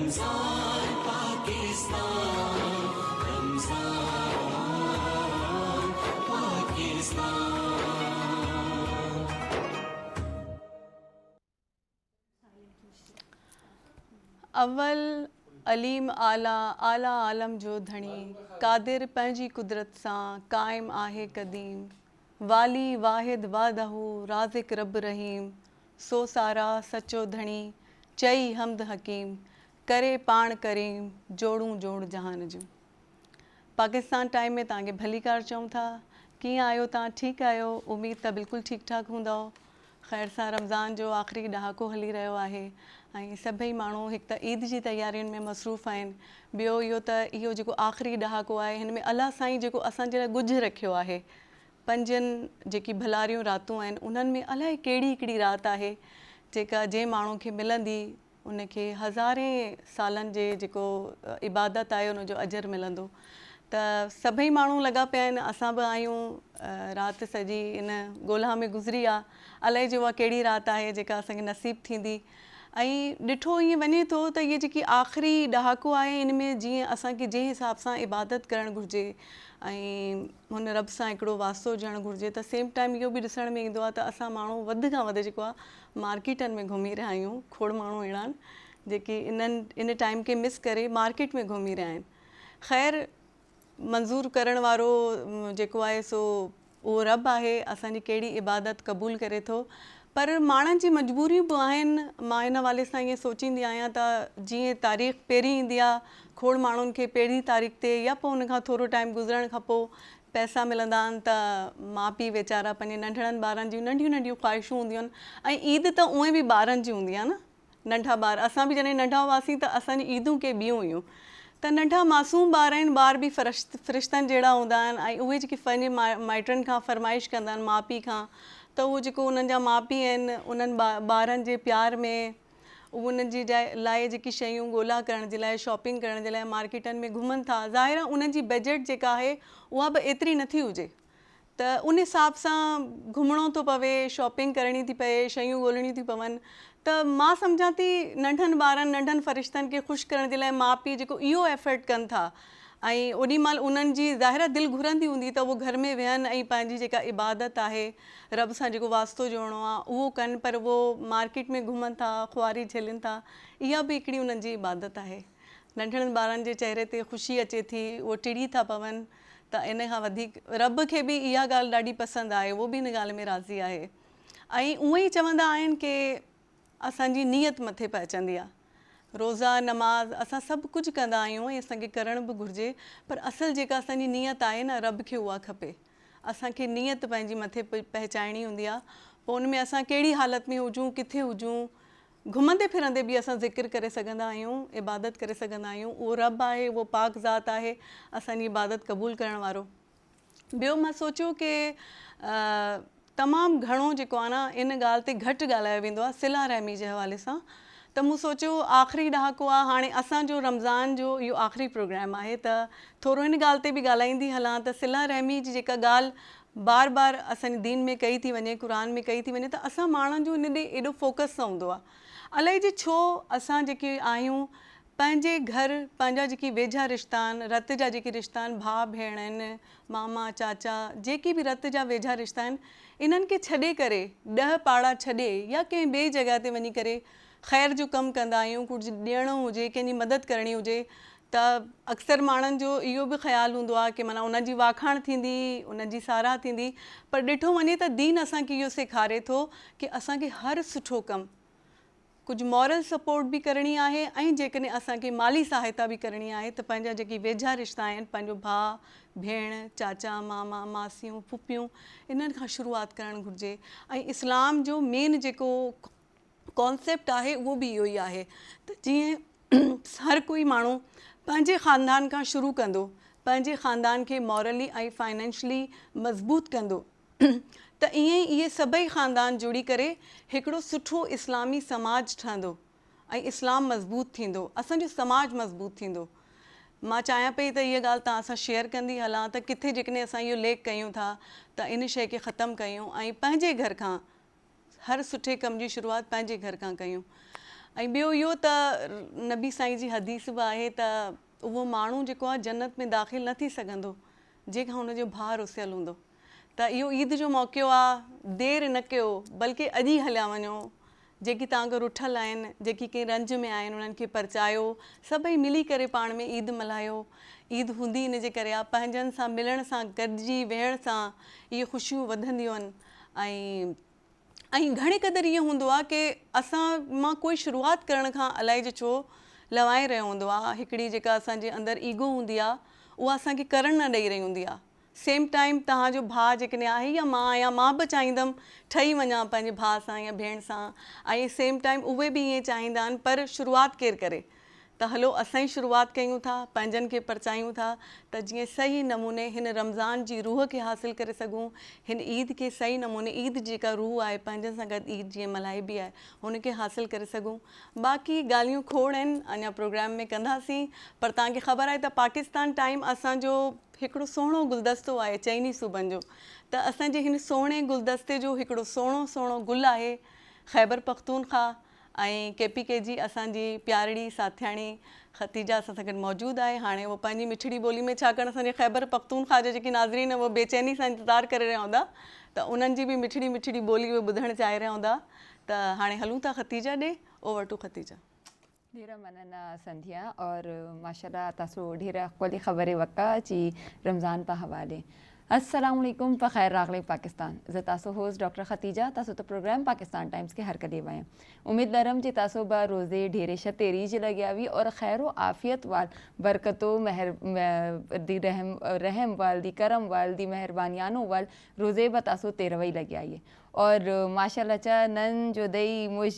रमज़ान पाकिस्तान, रमज़ान पाकिस्तान। अव्वल अलीम आला आला आलम जो धणी, कादिर पंहिंजी कुदरत सां क़ाइमु आहे क़दीम, वाली वाहिद वादहू राज़िक रब रहीम, सो सारा सचो धणी चई हमद हकीम, करे पाण करीम जोड़ूं जोड़ जहान जूं। पाकिस्तान टाइम में तव्हांखे भलीकार चऊं था। कीअं आहियो तव्हां? ठीकु आहियो? उमेद त बिल्कुलु ठीकु ठाकु हूंदव। ख़ैर सां रमज़ान जो आख़िरी ॾहाको हली रहियो आहे ऐं सभई माण्हू हिकु त ईद जी तयारियुनि में मसरूफ़ आहिनि, ॿियो इहो जेको आख़िरी ॾहाको आहे हिन में अलाह साईं जेको असांजे लाइ गुझ रखियो आहे, पंजनि जेकी भलारियूं रातूं आहिनि उन्हनि में अलाए कहिड़ी हिकिड़ी राति आहे जेका जंहिं माण्हू खे मिलंदी उनखे हज़ारे सालनि जे जेको इबादत आहे उनजो अजर मिलंदो। त सभई माण्हू लॻा पिया आहिनि, असां बि आहियूं, राति सॼी इन ॻोल्हा में गुज़री आहे। अलाए जो उहा कहिड़ी राति आहे जेका असांखे नसीबु थींदी। ऐं ॾिठो ईअं वञे थो त इहे जेकी आख़िरी ॾहाको आहे इन में जीअं असांखे जंहिं हिसाब सां इबादत करणु घुरिजे ऐं हुन रब सां हिकिड़ो वास्तो हुजणु घुरिजे, त सेम टाइम इहो बि ॾिसण में ईंदो आहे त असां माण्हू वधि खां वधि जेको आहे मार्केटनि में घुमी रहिया आहियूं। खोड़ माण्हू अहिड़ा आहिनि जेके इन टाइम खे मिस करे मार्केट में घुमी रहिया आहिनि। ख़ैर मंज़ूर करण वारो जेको आहे सो उहो रब आहे, असांजी कहिड़ी इबादत क़बूल करे थो। पर माण्हुनि जी मजबूरियूं बि आहिनि। मां इन हवाले सां ईअं सोचींदी आहियां त जीअं तारीख़ पहिरीं ईंदी आहे, खोड़ माण्हुनि खे पहिरीं तारीख़ ते या पोइ उनखां थोरो टाइम गुज़रण खां पोइ पैसा मिलंदा आहिनि त माउ पीउ वेचारा पंहिंजे नंढड़नि ॿारनि जूं नंढियूं नंढियूं ख़्वाहिशूं हूंदियूं आहिनि। ऐं ईद त उहे बि ॿारनि जी हूंदी आहे न, नंढा ॿार। असां बि जॾहिं नंढा हुआसीं त असांजी ईदूं के ॿियूं हुयूं। त नंढा मासूम ॿार आहिनि, ॿार बि फ़रिश्तनि जहिड़ा हूंदा आहिनि ऐं उहे जेके पंहिंजे माइटनि खां फ़रमाइश कंदा आहिनि माउ पीउ खां, त उहो जेको उन्हनि जा माउ पीउ आहिनि उन्हनि ॿारनि जे प्यार में उहो उन्हनि जी लाइ जेकी शयूं ॻोल्हा करण जे लाइ, शॉपिंग करण जे लाइ मार्केटनि में घुमनि था। ज़ाहिर आहे उन्हनि जी बजट जेका आहे उहा बि एतिरी नथी हुजे, त उन हिसाब सां घुमिणो थो पवे, शॉपिंग करणी थी पए, शयूं ॻोल्हणियूं थी पवनि। त मां सम्झां थी नंढनि ॿारनि नंढनि फ़रिश्तनि खे ख़ुशि करण जे लाइ माउ पीउ जेको इहो एफर्ट कनि था ऐं ओॾी महिल उन्हनि जी ज़ाहिर दिलि घुरंदी हूंदी त उहो घर में वेहनि ऐं पंहिंजी जेका इबादत आहे, रब सां जेको वास्तो जोड़णो आहे उहो कनि, पर उहो मार्केट में घुमनि था, ख़ुआरी झेलनि था। इहा बि हिकिड़ी उन्हनि जी इबादत आहे। नंढड़नि ॿारनि जे चहिरे ते ख़ुशी अचे थी, उहो टिड़ी था पवनि, त इन खां वधीक रब खे बि इहा ॻाल्हि ॾाढी पसंदि आहे, उहो बि इन ॻाल्हि में राज़ी आहे। ऐं उअं ई चवंदा आहिनि की असांजी नियत मथे पहुचंदी आहे। रोज़ा नमाज़ असां सभु कुझु कंदा आहियूं ऐं असांखे करणु बि घुरिजे, पर असुलु जेका असांजी नियत आहे न, रब खे उहा खपे। असांखे नियत पंहिंजी मथे पहचाइणी हूंदी आहे। पोइ उन में असां कहिड़ी हालति में हुजूं, किथे हुजूं, घुमंदे फिरंदे बि असां ज़िक्र करे सघंदा आहियूं, इबादत करे सघंदा आहियूं। उहो रब आहे, उहो पाक ज़ात आहे, असांजी इबादत क़बूल करण वारो। ॿियो मां सोचियो की तमामु घणो जेको आहे न इन ॻाल्हि ते घटि ॻाल्हायो वेंदो आहे सिला रहमी जे हवाले सां। त मूं सोचियो आख़िरी ॾहाको आहे, हाणे असांजो रमज़ान जो इहो आख़िरी प्रोग्राम आहे, त थोरो हिन ॻाल्हि ते बि ॻाल्हाईंदी हलां त सिला रहमी जी जेका ॻाल्हि बार बार असांजे दीन में कई थी वञे, क़ुर में कई थी वञे, त असां माण्हुनि जो हिन ॾे एॾो फोकस न हूंदो आहे। अलाए जे छो असां जेके आहियूं पंहिंजे घर, पंहिंजा जेकी वेझा रिश्ता आहिनि, रत जा जेके रिश्ता आहिनि, भाउ भेण आहिनि, मामा चाचा, जेके बि रत जा वेझा रिश्ता आहिनि, इन्हनि खे छॾे करे 10 पाड़ा छॾे या कंहिं ॿिए जॻह ते वञी करे ख़ैर जो कमु कंदा आहियूं, कुझु ॾियणो हुजे, कंहिंजी मदद करणी हुजे, त अक्सर माण्हुनि जो इहो बि ख़्यालु हूंदो आहे की माना उन्हनि जी वाखाण थींदी, उन्हनि जी साराह थींदी। पर ॾिठो वञे त दीन असांखे इहो सेखारे थो की असांखे हर सुठो कमु, कुझु मॉरल सपोर्ट बि करणी आहे ऐं जेकॾहिं असांखे माली सहायता बि करणी आहे त पंहिंजा जेके वेझा रिश्ता आहिनि, पंहिंजो भाउ भेण, चाचा मामा मासियूं फुफियूं, इन्हनि खां शुरूआति करणु घुरिजे। ऐं इस्लाम जो मेन जेको कॉन्सेप्ट आहे उहो बि इहो ई आहे त जीअं हर कोई माण्हू पंहिंजे ख़ानदान खां शुरू कंदो, पंहिंजे ख़ानदान खे मॉरली ऐं फाइनेंशली मज़बूत कंदो, त ईअं ई इहे सभई ख़ानदान जुड़ी करे हिकिड़ो सुठो इस्लामी समाज ठहंदो ऐं इस्लाम मज़बूत थींदो, असांजो समाज मज़बूत थींदो। मां चाहियां पई त इहा ॻाल्हि तव्हां सां शेयर कंदी हलां त किथे जेकॾहिं असां इहो लेख कयूं था त इन शइ खे ख़तमु कयूं ऐं पंहिंजे घर खां, हर सुठे कम जी शुरूआति पंहिंजे घर खां कयूं। ऐं ॿियो इहो त नबी साईं जी हदीस बि आहे त उहो माण्हू जेको आहे जन्नत में दाख़िल न थी सघंदो जंहिंखां हुनजो भाउ रुसियल हूंदो। त इहो ईद जो मौक़ो आहे, देरि न कयो बल्कि अॼु ई हलिया वञो। जेकी तव्हांखां रुठल आहिनि, जेकी कंहिं रंज में आहिनि, उन्हनि खे परचायो, सभई मिली करे पाण में ईद मल्हायो। ईद हूंदी इन जे करे आहे, पंहिंजनि सां मिलण सां, गॾिजी वेहण सां इहे ख़ुशियूं वधंदियूं आहिनि। ऐं घणी क़दर इहो हूंदो आहे की असां मां कोई शुरूआति करण खां अलाए जो छो लवाए रहियो हूंदो आहे। हिकिड़ी जेका असांजे अंदरि ईगो हूंदी आहे उहा असांखे करण न ॾेई रही हूंदी आहे। सेम टाइम तव्हांजो भाउ जेकॾहिं आहे या मां आहियां, मां बि चाहींदमि ठही वञा पंहिंजे भाउ सां या भेण सां, ऐं सेम टाइम उहे बि ईअं चाहींदा आहिनि, पर शुरूआति केरु करे? त हलो असां ई शुरूआति कयूं था, पंहिंजनि खे परचायूं था त जीअं सही नमूने हिन रमज़ान जी रूह खे हासिलु करे सघूं, हिन ईद खे सही नमूने, ईद जेका रूह आहे पंहिंजनि सां गॾु ईद जीअं मल्हाइबी आहे हुनखे हासिलु करे सघूं। बाक़ी ॻाल्हियूं खोड़ आहिनि, अञा प्रोग्राम में कंदासीं, पर तव्हांखे ख़बर आहे त पाकिस्तान टाइम असांजो हिकिड़ो सुहिणो गुलदस्तो आहे चइनी सूबनि जो। त असांजे हिन सुहिणे गुलदस्ते जो हिकिड़ो सुहिणो गुल आहे ख़ैबर पख्तूनख्वा, ऐं KPK जी असांजी प्यारड़ी साथियाणी ख़तीजा असां सां गॾु मौजूदु आहे। हाणे उहो पंहिंजी मिठड़ी ॿोली में, छाकाणि असांजे ख़ैबर पख्तूनख्वा जा जेके नाज़रीन उहो बेचैनी सां इंतज़ारु करे रहिया हूंदा, त उन्हनि जी बि मिठड़ी ॿोली उहे ॿुधणु चाहे रहिया हूंदा। त हाणे हलूं था ख़तीजा ॾे। Over to Khatija. ढेरा मनना संध्या और माशाल्लाह तासो ढेरा ख़ुली ख़बर वका जी रमज़ान पा हवाले। अस्सलाम वालेकुम प खैर रागले पाकिस्तान। ज़ तासो होस्ट डॉक्टर ख़तीजा तासो तो प्रोग्राम पाकिस्तान टाइम्स के हर कदे वाएं। उम्मीद दरम जी तासो बा रोज़े ढेरे शतेरी जी लग्यावी और खैर व आफ़ियत वाल बरकतो दी रहम वाल दी करम वाल दी मेहरबानियानो वाल रोज़े ब तासो तेरवई लग्याई और माशाल्लाह चा नन जो दई मुझ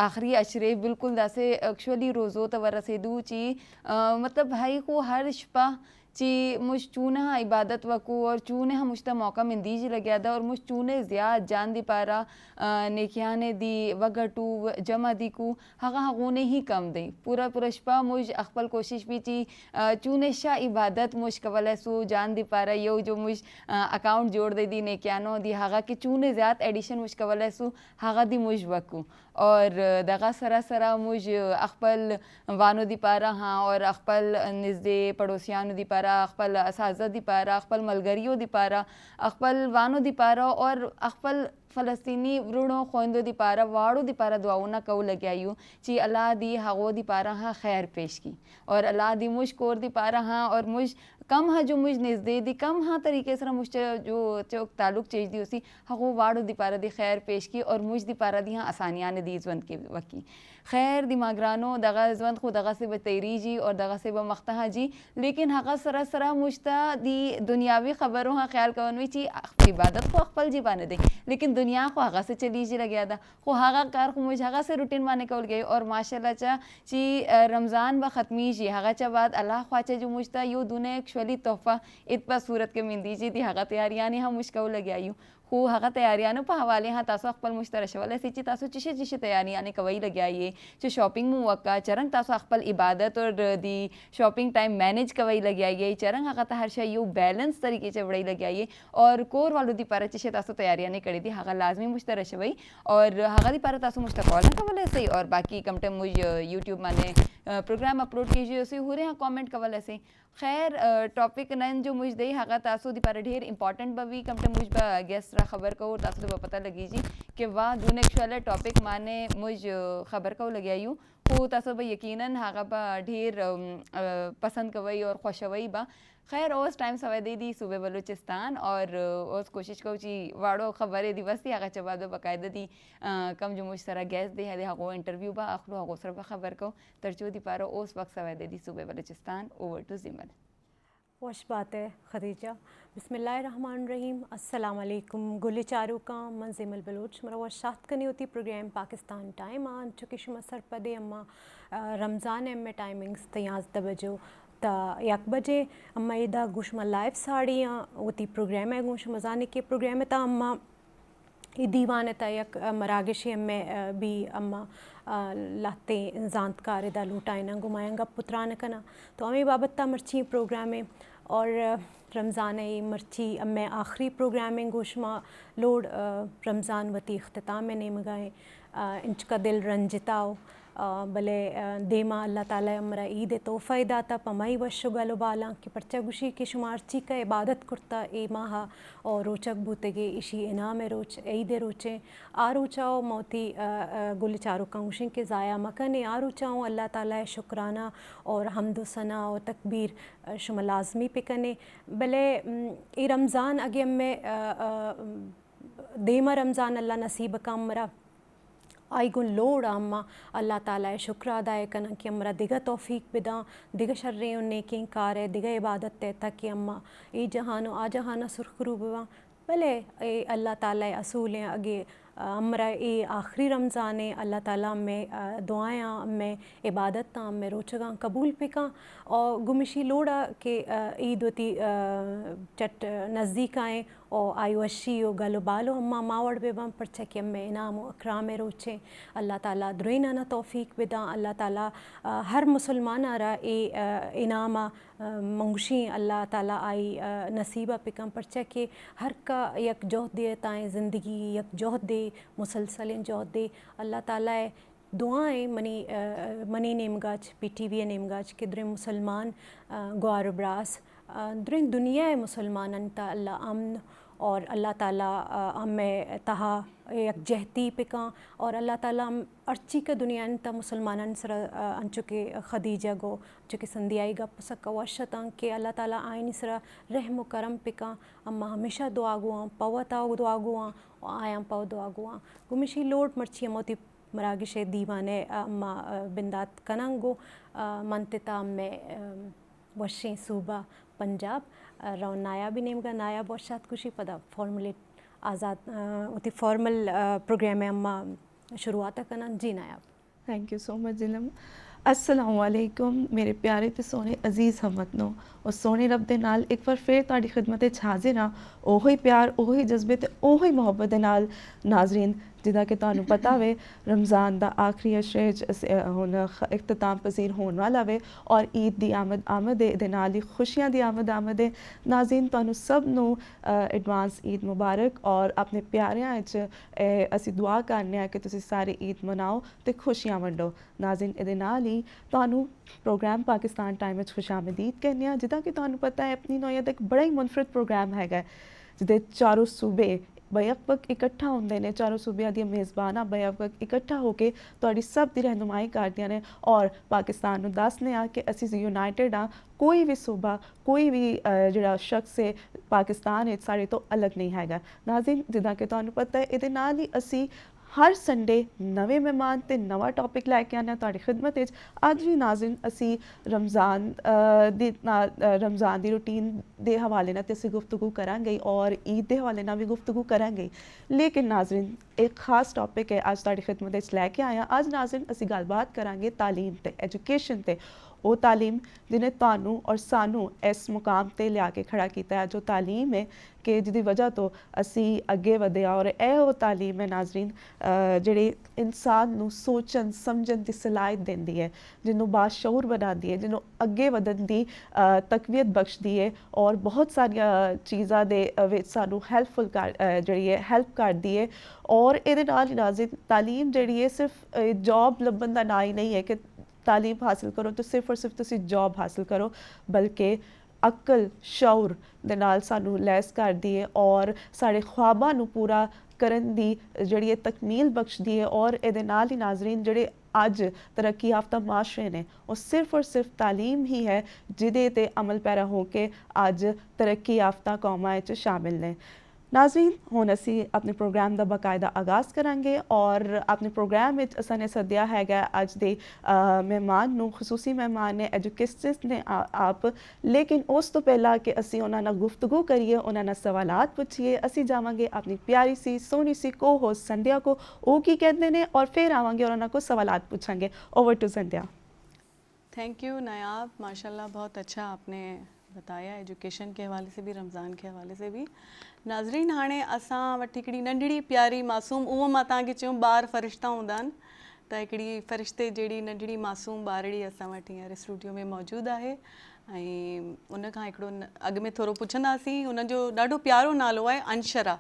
आखिरी अशरे बिल्कुल दासे एक्चुअली रोज़ो तो रसेदू ची मतलब भाई को हर शपा ची मुझ चूने हाँ इबादत वकू और चूने हाँ मुझता मौका में दीज लग्या था और मुझ चूने ज़्यादा जान दी पारा नेकियाने दी वगटू जमा दी को हगा हगोने ही कम दई पूरा शपा मुझ अखबल कोशिश भी ची चूने शाह इबादत मुझ कवल सो जान दी पारा यो जो मुझ अकाउंट जोड़ दे दी नेकियानो दी हगा कि चूने ज़्यादा एडिशन मुझ कवल सो हगा दी मुझ वकू और दगा सरा मुझ अखबल वानो दी पारा हाँ और अखबल नज़दे पड़ोसियानो दी पारा अखबल असाज़ा दी पारा अखबल मलगरियो दी पारा अखबल वानो दी पारा और अखबल फ़लस्तीनी वृणो खोंदो दी पारा वाड़ो दी पारा दुआओं ना कऊ लग्यायू ची अल्लाह दी हागो दी पारा हाँ खैर पेश की और अल्लाह दी मुझ कोर दी पारा हाँ और मुझ कम हाँ जो मुझ नज़दे दी कम हाँ तरीके से मुझ जो चौक ताल्लुक चेज दी उसी हागो वाड़ो दी पारा दी खैर पेश की और मुझ दी पारा दी हाँ आसानियाँ ने दी ज़वंत के वकी खैर दिमागरानो दगा ज़वंत खो दगा से बतैरी जी और दगा से बमख्तहा जी लेकिन हगा सरा मुझता दी दुनियावी खबरों हाँ ख्याल कवन में ची इबादत को अखबल जी बाने दे लेकिन दुनिया को हगा से चली जी लग गया था को हगा कार को मुझ हगा से रूटीन माने कौल गई और माशाल्लाह चा ची रमज़ान ब ख़त्मी जी हगा चा बाद अल्लाह ख्वाचा जो मुझता यो दुने एक्चुअली तोहफ़ा इतबा सूरत के मिंदी जी दी हगा तैयारियाँ हाँ मुझ कौल लग आयू को हगा तैयारियाँ पर हवाले हाँ तासो अखबल मुश्तरशवाले सिची तासो चिशे तैयारियाँ कवई लगे आइए जो शॉपिंग में वक्का चरंग तासो अखबल इबादत और दी शॉपिंग टाइम मैनेज कवई लगे आइए चरंग हगा हर शय यू बैलेंस तरीके से बड़ाई लगे आइए और कोर वालों दी पारा चिशे तासो तैयारियाँ करी दी हगा लाजमी मुश्तरशवई और हगा दी पारा तासो मुश्तकॉल कवल ऐसे और बाकी कमटे मुझ यूट्यूब माने प्रोग्राम अपलोड कीजिए उसे हो रहे हैं कमेंट कवल ऐसे खैर टॉपिक नन जो मुझ दई हगा तासो दी पारा ढेर इंपॉर्टेंट बवी कमटे मुझ बा गेस्ट रा खबर को तासो तो पता लगी जी कि वाह दूने एक्चुअल टॉपिक माने मुझ खबर को लगे आयु को तासो बा यकीनन हगा बा ढेर पसंद कवई और खुशवई बा खैर उस टाइम सवाई दे दी सूबे बलूचिस्तान और उस कोशिश को ची वाड़ो खबर दिवस थी आगा चबादो बाकायदा दी कम जो मुझ सारा गैस दे है हागो इंटरव्यू बा आखिर हागो सर बा खबर को तरजो दी पारो उस वक्त सवाई दे दी सूबे बलूचिस्तान ओवर टू जिमल। खुश बात है खदीजा। बिस्मिल्लाहिर्रहमानिर्रहीम। अस्सलाम वालेकुम गुल चारू का मंजिमल बलूच मरा शात कनी होती प्रोग्राम पाकिस्तान टाइम आन चुकी शुमा सर पदे अम्मा रमज़ान एम में टाइमिंग्स तयाज दबजो ता 1 बजे अम्मा इदा गुशमा लाइव साड़ियाँ होती प्रोग्राम है गुश मजाने के प्रोग्राम है ता अम्मा दीवान ता यक मरागशी में भी अम्मा लाते जानकार दा लूटाइना घुमाएंगा पुत्रान कना तो अम्मी बाबत ता मर्ची प्रोग्राम है और रमज़ान मर्ची अम्मे आखिरी प्रोग्रामिंग गोशमा लोड रमज़ान वती अख्ताम में नेम गए इंच का दिल रंजिताओ भले देमा अल्लाह ताला हमरा ईद तोहफ़ा दाता पमाई वशु गलो बाला कि पर्चा गुशी के शुमार चीका इबादत कुर्ता ए माहा और रोचक बूतेगे इशी इनाम रोच ईद रोचे आरोचाओ मौती गुल चारो काउशी के ज़ाया मकने आरोचाओ अल्लाह ताला शुक्राना और हम्दो सना और तकबीर शुमा लाजमी पे कने भले ये रमज़ान अगे में देमा रमज़ान अल्लाह नसीब का हमरा आई गुन लोड अम्मा अल्लाह ताला शुक्र अदाय कना कि हमरा दिगा तौफीक बिदा दिगा शर्रे नेकिंग कार है दिगा इबादत ते ताकि अम्मा ई जहानो आ जहाना सुरखरू बवा भले ए अल्लाह ताला असूल हैं अगे हमरा ये आखिरी रमज़ान है अल्लाह ताला में दुआएं में इबादत में रोचगा कबूल पिका और गुमिशी लोड़ा के ईद होती चट नज़दीक आए और आयुशी और गलो बालो अम्मा मावड़ बेबम परचा कि अम्मे इनाम अकराम रोचे अल्लाह ताला द्रोइना ना तौफीक बिदा अल्लाह ताला हर मुसलमान आरा ए इनामा मंगशी अल्लाह ताला आई नसीबा पिकम परचा कि हर का यक जोह दे ताएं ज़िंदगी यक जोह दे मुसलसल जोह दे अल्लाह ताला दुआएं मनी नेमगाज PTV नेमगाज के द्रे मुसलमान ग्वारब्रास द्रे दुनिया मुसलमान ता अल्लाह अमन और अल्लाह ताला हमें तहा यकजहती पिका और अल्लाह ताला अर्ची का दुनिया ता मुसलमान सर अंचुके खदीजा गो चुके संदियाई गा पसक वशता के अल्लाह ताला आइन सर रहम करम पिका अम्मा हमेशा दुआ गुआ पवता दुआ गुआ आया पव दुआ गुआ गुमिशी लोड मर्ची मोती मरागिश दीवाने अम्मा बिंदात कनंगो मनता में वशी सूबा पंजाब रौ नायाब नेमगा नायाब वर्षात खुशी पदा फॉर्मुलेट आज़ाद उती फॉर्मल प्रोग्राम में अम्मा शुरुआत करना जी नायाब थैंक यू सो मच जिलम अस्सलाम वालेकुम मेरे प्यारे ते सोने अजीज़ हमवतनो और सोने रब दे नाल एक बार फिर तुहाडी खिदमत च हाजिर हाँ ओही प्यार ओही जज्बे ते ओही मुहब्बत दे नाल नाजरीन जिदा कि तुहानू पता वे रमज़ान दा आखिरी अशरे हुण इख्तिताम पजीर होने वाला वे और ईद दी आमद दे नाल ही खुशियां दी आमद है नाज़रीन तुहानू सब नू एडवांस ईद मुबारक और अपने प्यारियां च असी दुआ करने आ कि तुसी सारे ईद मनाओ ते खुशियां वंडो नाज़रीन इहदे नाल ही तुहानू प्रोग्राम पाकिस्तान टाइम खुशामदीद कहने आ जिदा कि तुहानू पता है अपनी नौयत एक बड़ा ही मुनफरद प्रोग्राम हैगा जिहदे चारों सूबे बैक वक्त इकट्ठा होंदे ने चारों सूबियां दी मेज़बाना बैक वक्त इकट्ठा होके तुहाडी सब दी रहनुमाई करदियां ने और पाकिस्तान नू दसने आ कि असी यूनाइटेड हाँ कोई भी सूबा कोई भी जिहड़ा शख्स है पाकिस्तान साढ़े तो अलग नहीं हैगा नाज़रीन जिदा कि तुहानू पता है इहदे नाल ही असी हर संडे नवे मेहमान ते नवा टॉपिक लैके आने तुहाडी खिदमत विच अज भी नाज़रीन असी रमज़ान दी रूटीन दे हवाले नाल ते असी गुफ्तगू करांगे और ईद दे हवाले नाल भी गुफ्तगू करांगे लेकिन नाज़रीन एक खास टॉपिक है अज तुहाडी खिदमत विच लैके आया अज नाज़रीन असी गलबात करांगे तालीम ते एजुकेशन ते वो तालीम जिन्हें तुहानू और सानू इस मुकाम ते लिया के खड़ा किया है जो तालीम है कि जिहदी वजह तो असी अगे वधे और वो तालीम है नाज़रीन जिहड़ी इंसान नू सोचन समझन की सलाहियत देंदी है जिन्हों बाशऊर बनाती है जिन्हों अगे वधन की तकवीयत बख्शदी है और बहुत सारिया चीज़ां दे विच सानू हेल्पफुल जिहड़ी है हेल्प करदी है और इहदे नाल नाज़रीन तालीम जिहड़ी है सिर्फ जॉब लभन दा ना ही नहीं है कि तालीम हासिल करो तो सिर्फ और सिर्फ तुसी जॉब हासिल करो बल्कि अकल शऊर दे नाल सानू लैस करदी है और साढ़े ख्वाबां नू पूरा करन दी जिहड़ी तकमील बख्शदी है और इहदे नाल ही नाज़रीन जिहड़े अज तरक्की याफ्ता माशरे ने वो सिर्फ और सिर्फ तालीम ही है जिहदे ते अमल पैरा होके अज तरक्की याफ्ता कौमां च शामिल ने नाज़रीन हुण असी अपने प्रोग्राम का बाकायदा आगाज़ करांगे और अपने प्रोग्राम में असां ने सद्या हैगा अज दे मेहमान नू खसूसी मेहमान ने एजुकेटिस्ट ने आप लेकिन उस तो पहला कि असी उन्हां नाल गुफ्तगू करिए उन्हां नाल सवालात पुछिए असी जावांगे अपनी प्यारी सी सोहनी सी को होस्ट संध्या को वो की कहते हैं और फिर आवांगे और उन्हां को सवालात पूछांगे over to Sandhya thank you Nayab माशाल्लाह बहुत अच्छा आपने बताया एजुकेशन के हवाले से भी रमज़ान के हवाले से भी नाज़रीन हाणे असां वटि हिकिड़ी नंढड़ी प्यारी मासूम उहो मां तव्हांखे चयूं ॿार फ़रिश्ता हूंदा आहिनि त हिकिड़ी फ़रिश्ते जहिड़ी नंढड़ी मासूम ॿारड़ी असां वटि हींअर स्टूडियो में मौजूदु आहे ऐं उन खां हिकिड़ो अॻु में थोरो पुछंदासीं हुनजो ॾाढो प्यारो नालो आहे अंशरा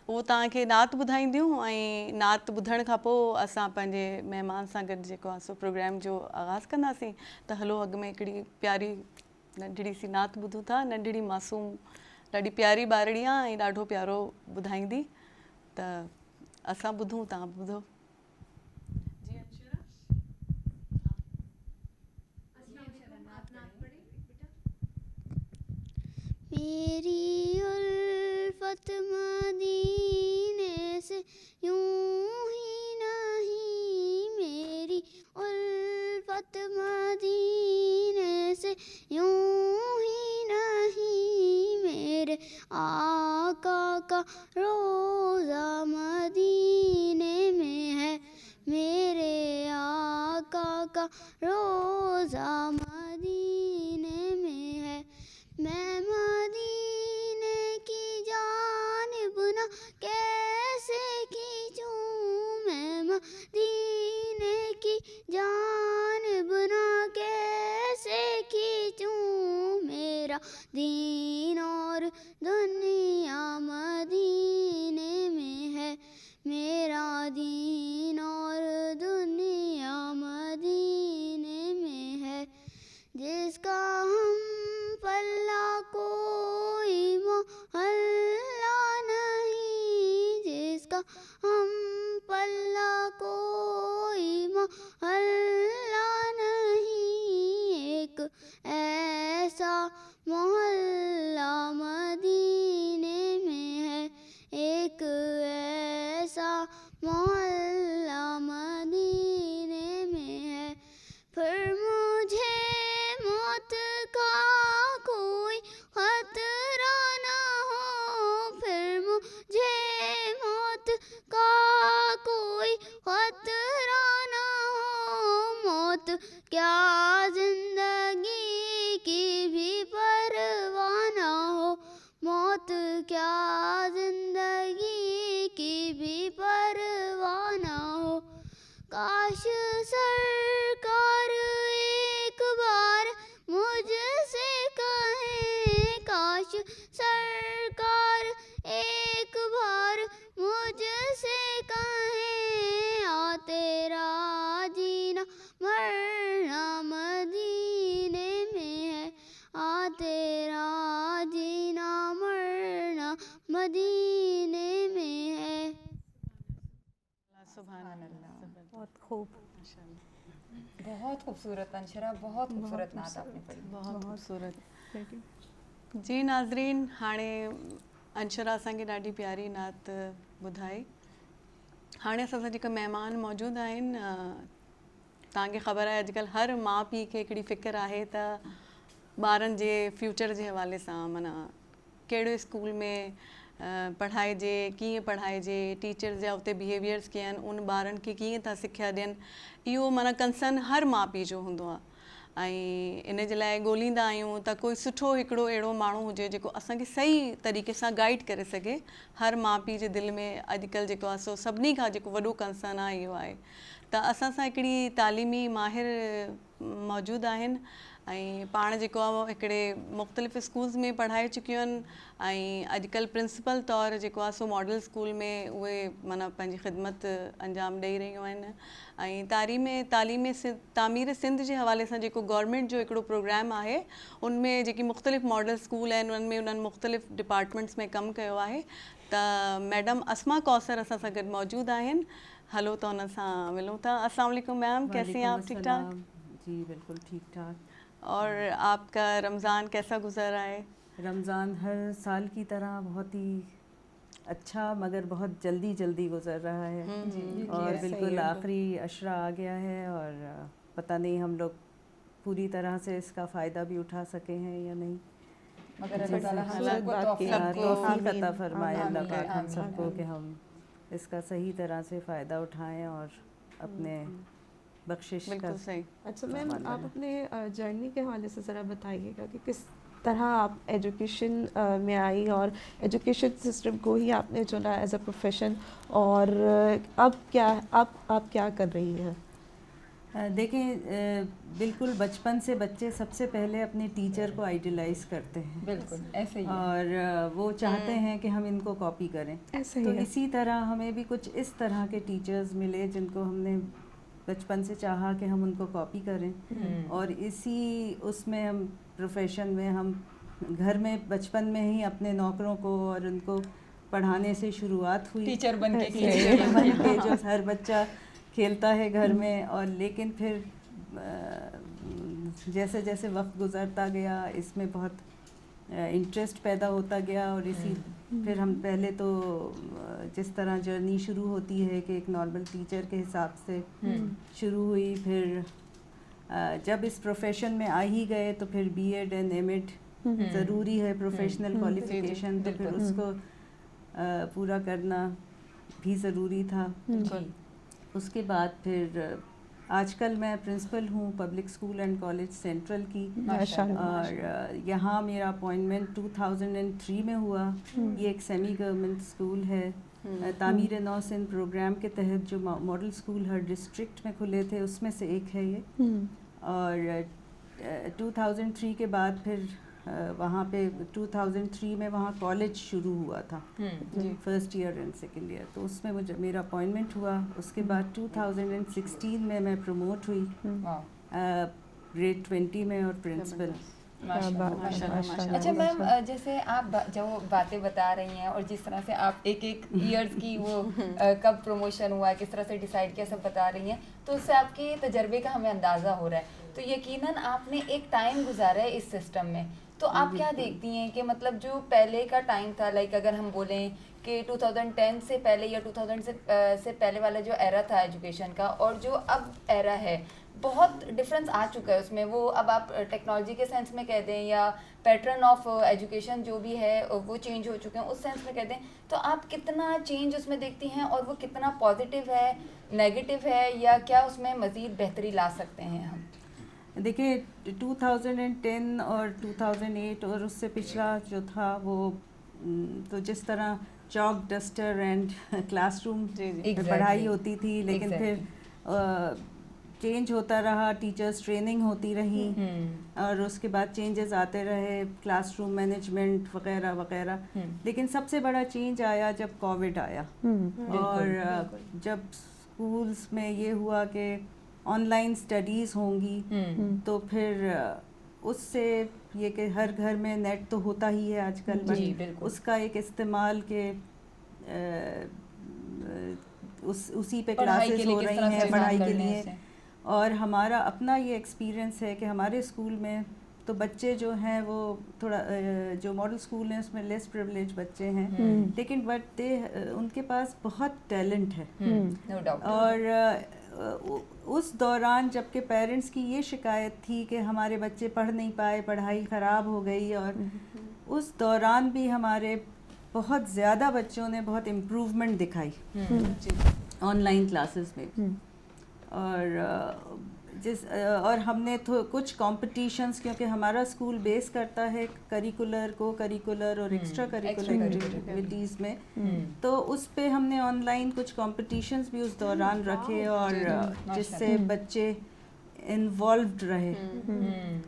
उहो तव्हांखे नात ॿुधाईंदियूं ऐं नात ॿुधण खां पोइ असां पंहिंजे महिमान सां गॾु जेको आहे सो प्रोग्राम जो आगाज़ कंदासीं। त हलो अॻु में हिकिड़ी प्यारी नंढड़ी सी नात ॿुधूं था। नंढड़ी मासूम ॾाढी प्यारी ॿारड़ी आहे ऐं ॾाढो प्यारो ॿुधाईंदी, त असां ॿुधूं तव्हां ॿुधो। मेरी उल्फत मदीने से यूं ही नहीं, मेरी उल्फत मदीने से यूं ही नहीं, मेरे आका का रोज़ा मदीने में है, मेरे आका का रोज़ा मदीने में है। मैं मदीने की जानिब ना कैसे खींचूं, मैं मदीने की जानिब ना कैसे खींचूं, मेरा दीन और दुनिया मदीने में है, मेरा दीन और दुनिया मदीने में है। जिसका हम पल्ला कोई मोहल्ला नहीं, जिसका हम पल्ला कोई मोहल्ला नहीं, एक ऐसा मोहल्ला मदीने में है, एक ऐसा मोहल्ला मदीने में है। फिर मुझे मौत का कोई खतरा ना हो, फिर मुझे मौत का कोई खतरा ना हो, मौत क्या जिंदगी की भी परवाह ना हो, मौत क्या जिंदगी की भी परवाह ना हो। काश सरकार एक बार मुझसे कहें, काश सरकार एक बार मुझसे कहें, आ तेरा जीना मरना मदीने में है, आ तेरा जीना मरना मदीने में है। सुभान अल्लाह। बहुत खूब, बहुत खूबसूरत अंशरा, बहुत खूबसूरत नात आपने पढ़ी। बहुत खूबसूरत। जी नाज़रीन, हाणे अंशरा असांखे ॾाढी प्यारी नात ॿुधाई। हाणे असां सां जेका महिमान मौजूदु आहिनि, तव्हांखे ख़बर आहे अॼुकल्ह हर माउ पीउ खे हिकिड़ी फ़िक्र आहे त ॿारनि जे फ्यूचर जे हवाले सां, माना कहिड़े स्कूल में पढ़ाइजे, कीअं पढ़ाइजे, टीचर्स जा उते बिहेवियर्स कीअं आहिनि, उन ॿारनि खे कीअं था सिखिया ॾियनि, इहो माना कंसर्न हर माउ पीउ जो हूंदो आहे। ऐं इन जे लाइ ॻोल्हींदा आहियूं त कोई सुठो हिकिड़ो अहिड़ो माण्हू हुजे जेको असांखे सही तरीक़े सां गाइड करे सघे। हर माउ पीउ जे दिलि में अॼुकल्ह जेको आहे सो सभिनी खां जेको वॾो कंसर्न आहे इहो आहे। त असां सां हिकिड़ी तालीमी माहिर मौजूदु आहिनि ऐं पाण जेको आहे हिकिड़े मुख़्तलिफ़ स्कूल्स में पढ़ाए चुकियूं आहिनि ऐं अॼुकल्ह प्रिंसिपल तौरु जेको आहे सो मॉडल स्कूल में उहे माना पंहिंजी ख़िदमत अंजाम ॾेई रहियूं आहिनि। ऐं तामीर सिंध जे हवाले सां जेको गवर्नमेंट जो हिकिड़ो प्रोग्राम आहे, उनमें जेकी मुख़्तलिफ़ मॉडल स्कूल आहिनि उन्हनि में उन्हनि मुख़्तलिफ़ डिपार्टमेंट्स में कमु कयो आहे। त मैडम अस्मा कौसर असां सां गॾु मौजूदु आहिनि। हलो त उन सां मिलूं था। अस्सलाम वालेकुम मैम, कैसे हैं आप? ठीक ठाक? जी बिल्कुल ठीक ठाक। और आपका रमज़ान कैसा गुजरा है? रमज़ान हर साल की तरह बहुत ही अच्छा मगर बहुत जल्दी जल्दी गुजर रहा है और बिल्कुल आखिरी अशरा आ गया है और पता नहीं हम लोग पूरी तरह से इसका फ़ायदा भी उठा सके हैं या नहीं, मगर अल्लाह ताला हम सबको तौफीक अता फरमाए अल्लाह पाक हम सबको कि हम इसका सही तरह से फ़ायदा उठाएं और अपने बख्शिश बिल्कुल सही। अच्छा मैम, आप अपने जर्नी के हवाले से ज़रा बताइएगा कि किस तरह आप एजुकेशन में आई और एजुकेशन सिस्टम को ही आपने चुना एज अ प्रोफेशन, और अब क्या आप क्या कर रही हैं? دیکھیں بالکل بچپن سے بچے سب سے پہلے اپنے ٹیچر کو آئیڈیلائز کرتے ہیں, بالکل ایسے ہی اور وہ چاہتے ہیں کہ ہم ان کو کاپی کریں. تو اسی طرح ہمیں بھی کچھ اس طرح کے ٹیچرز ملے جن کو ہم نے بچپن سے چاہا کہ ہم ان کو کاپی کریں, اور اسی اس میں ہم پروفیشن میں ہم گھر میں بچپن میں ہی اپنے نوکروں کو اور ان کو پڑھانے سے شروعات ہوئی, ٹیچر بن کے ٹیچر بن کے جو ہر بچہ کھیلتا ہے گھر میں. اور لیکن پھر جیسے جیسے وقت گزرتا گیا اس میں بہت انٹرسٹ پیدا ہوتا گیا, اور اسی پھر ہم پہلے تو جس طرح جرنی شروع ہوتی ہے کہ ایک نارمل ٹیچر کے حساب سے شروع ہوئی, پھر جب اس پروفیشن میں آ ہی گئے تو پھر B Ed and M Ed ضروری ہے, پروفیشنل کوالیفیکیشن, تو پھر اس کو پورا کرنا بھی ضروری تھا. اس کے بعد پھر آج کل میں پرنسپل ہوں public school and college central کی, اور یہاں میرا اپوائنٹمنٹ 2003 میں ہوا. یہ ایک سیمی گورنمنٹ اسکول ہے, تعمیر نو سندھ پروگرام کے تحت جو ماڈل اسکول ہر ڈسٹرکٹ میں کھلے تھے اس میں سے ایک ہے یہ. اور 2003 کے بعد پھر وہاں پہ 2003 میں وہاں کالج شروع ہوا تھا, first year and second year, تو اس میں مجھے میرا اپوائنٹمنٹ ہوا. اس کے بعد 2016 میں پروموٹ ہوئی گریڈ 20 میں اور پرنسپل. اچھا میم, جیسے آپ جو باتیں بتا رہی ہیں اور جس طرح سے آپ ایک ایک ایئرز کی وہ کب پروموشن ہوا ہے کس طرح سے ڈیسائیڈ کیا سب بتا رہی ہیں, تو اس سے آپ کے تجربے کا ہمیں اندازہ ہو رہا ہے. تو یقیناً آپ نے ایک ٹائم گزارا ہے اس سسٹم میں, تو آپ کیا دیکھتی ہیں کہ مطلب جو پہلے کا ٹائم تھا, لائک اگر ہم بولیں کہ 2010 سے پہلے یا 2000 سے پہلے والا جو ایرا تھا ایجوکیشن کا, اور جو اب ایرا ہے, بہت ڈفرینس آ چکا ہے اس میں. وہ اب آپ ٹیکنالوجی کے سینس میں کہہ دیں یا پیٹرن آف ایجوکیشن جو بھی ہے وہ چینج ہو چکے ہیں اس سینس میں کہہ دیں, تو آپ کتنا چینج اس میں دیکھتی ہیں, اور وہ کتنا پازیٹیو ہے, نیگیٹو ہے, یا کیا اس میں مزید بہتری لا سکتے ہیں ہم؟ دیکھیں 2010 اور 2008 اور اس سے پچھلا جو تھا وہ تو جس طرح چاک ڈسٹر اینڈ کلاس روم پڑھائی ہوتی تھی, لیکن پھر چینج ہوتا رہا, ٹیچرز ٹریننگ ہوتی رہی, اور اس کے بعد چینجز آتے رہے, کلاس روم مینجمنٹ وغیرہ وغیرہ. لیکن سب سے بڑا چینج آیا جب کووڈ آیا, اور جب اسکولس میں یہ ہوا کہ آن لائن اسٹڈیز ہوں گی, تو پھر اس سے یہ کہ ہر گھر میں نیٹ تو ہوتا ہی ہے آج کل, اس کا ایک استعمال کہ اسی پہ کلاسز ہو رہی ہیں پڑھائی کے لیے. اور ہمارا اپنا یہ ایکسپیرئنس ہے کہ ہمارے اسکول میں تو بچے جو ہیں وہ تھوڑا جو ماڈل اسکول ہیں اس میں لیس پریولیج بچے ہیں, لیکن بٹ ان کے پاس بہت ٹیلنٹ ہے. اور اس دوران جب کہ پیرنٹس کی یہ شکایت تھی کہ ہمارے بچے پڑھ نہیں پائے, پڑھائی خراب ہو گئی, اور اس دوران بھی ہمارے بہت زیادہ بچوں نے بہت امپروومنٹ دکھائی آن لائن کلاسز میں. اور ہم نے کچھ کمپٹیشنز, کیونکہ ہمارا اسکول بیس کرتا ہے کریکولر, کو کریکولر اور ایکسٹرا کریکولر ایکٹیویٹیز میں, تو اس پہ ہم نے آن لائن کچھ کمپٹیشنز بھی اس دوران رکھے, اور جس سے بچے انوالوڈ رہے.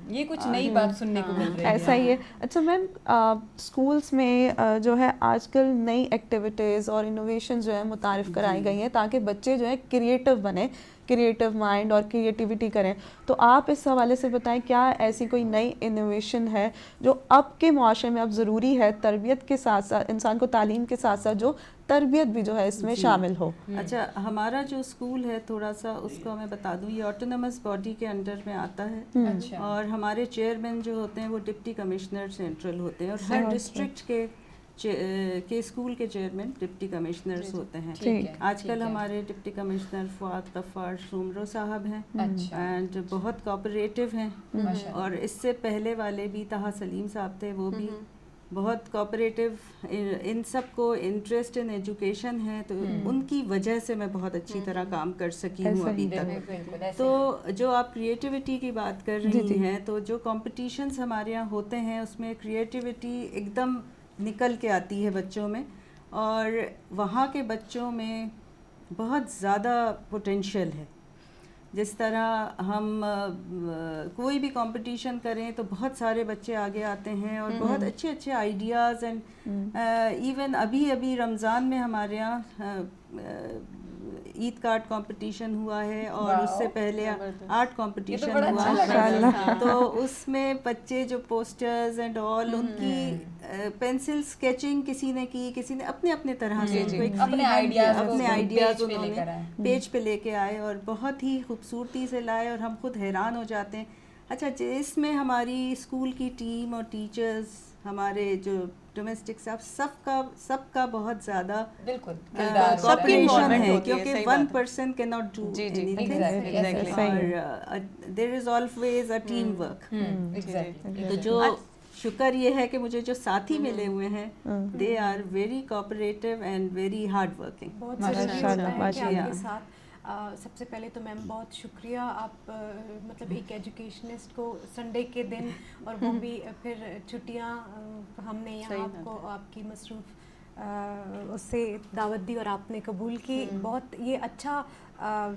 یہ کچھ نئی بات سننے کو مل رہی ہے. ایسا ہی ہے. اچھا میم, اسکولس میں جو ہے آج کل نئی ایکٹیویٹیز اور انوویشن جو ہے متعارف کرائی گئی ہیں تاکہ بچے جو ہے کریٹو بنیں, کریٹو مائنڈ اور کریٹیوٹی کریں. تو آپ اس حوالے سے بتائیں کیا ایسی کوئی نئی انوویشن ہے جو اب کے معاشرے میں اب ضروری ہے, تربیت کے ساتھ ساتھ انسان کو تعلیم کے ساتھ ساتھ جو تربیت بھی جو ہے اس میں شامل ہو؟ اچھا, ہمارا جو اسکول ہے تھوڑا سا اس کو میں بتا دوں, یہ آٹونومس باڈی کے انڈر میں آتا ہے, اور ہمارے چیئرمین جو ہوتے ہیں وہ ڈپٹی کمشنر سینٹرل ہوتے ہیں, اور ہر ڈسٹرکٹ کے اسکول کے چیئرمین ڈپٹی کمشنرز ہوتے ہیں. آج کل ہمارے ڈپٹی کمشنر فواد غفار سومرو صاحب ہیں, اینڈ بہت کوآپریٹو ہیں, اور اس سے پہلے والے بھی طہا سلیم صاحب تھے, وہ بھی بہت کوآپریٹو, ان سب کو انٹرسٹ ان ایجوکیشن ہے, تو ان کی وجہ سے میں بہت اچھی طرح کام کر سکی ہوں ابھی تک. تو جو آپ کریٹیوٹی کی بات کر رہی ہیں, تو جو کمپٹیشنز ہمارے یہاں ہوتے ہیں اس میں کریٹیوٹی ایک دم نکل کے آتی ہے بچوں میں, اور وہاں کے بچوں میں بہت زیادہ پوٹینشیل ہے. جس طرح ہم کوئی بھی کمپٹیشن کریں تو بہت سارے بچے آگے آتے ہیں اور بہت اچھے اچھے آئیڈیاز اینڈ ایون ابھی رمضان میں ہمارے یہاں عید کارڈ کمپٹیشن ہوا ہے اور اس سے پہلے آرٹ کمپٹیشن ہوا ہے. تو اس میں بچے جو پوسٹرز اینڈ آل ان کی پینسل اسکیچنگ کسی نے کی, کسی نے اپنے اپنے طرح سے اپنے آئیڈیاز انہوں نے پیج پہ لے کے آئے اور بہت ہی خوبصورتی سے لائے اور ہم خود حیران ہو جاتے ہیں. اچھا اس میں ہماری اسکول کی ٹیم اور ٹیچرز, ہمارے جو ڈومیسٹک سب کا بہت زیادہ کوآپریشن ہے, کیونکہ 1% cannot do anything اور there is always a team work. تو جو شکر یہ ہے کہ مجھے جو ساتھی ملے ہوئے ہیں they are very cooperative and very hard working. بہت ضروری ہوتا ہے کہ آپ کے ساتھ. سب سے پہلے تو میم بہت شکریہ, آپ مطلب ایک ایجوکیشنسٹ کو سنڈے کے دن اور وہ بھی پھر چھٹیاں, ہم نے یہاں آپ کو آپ کی مصروف اس سے دعوت دی اور آپ نے قبول کی. بہت یہ اچھا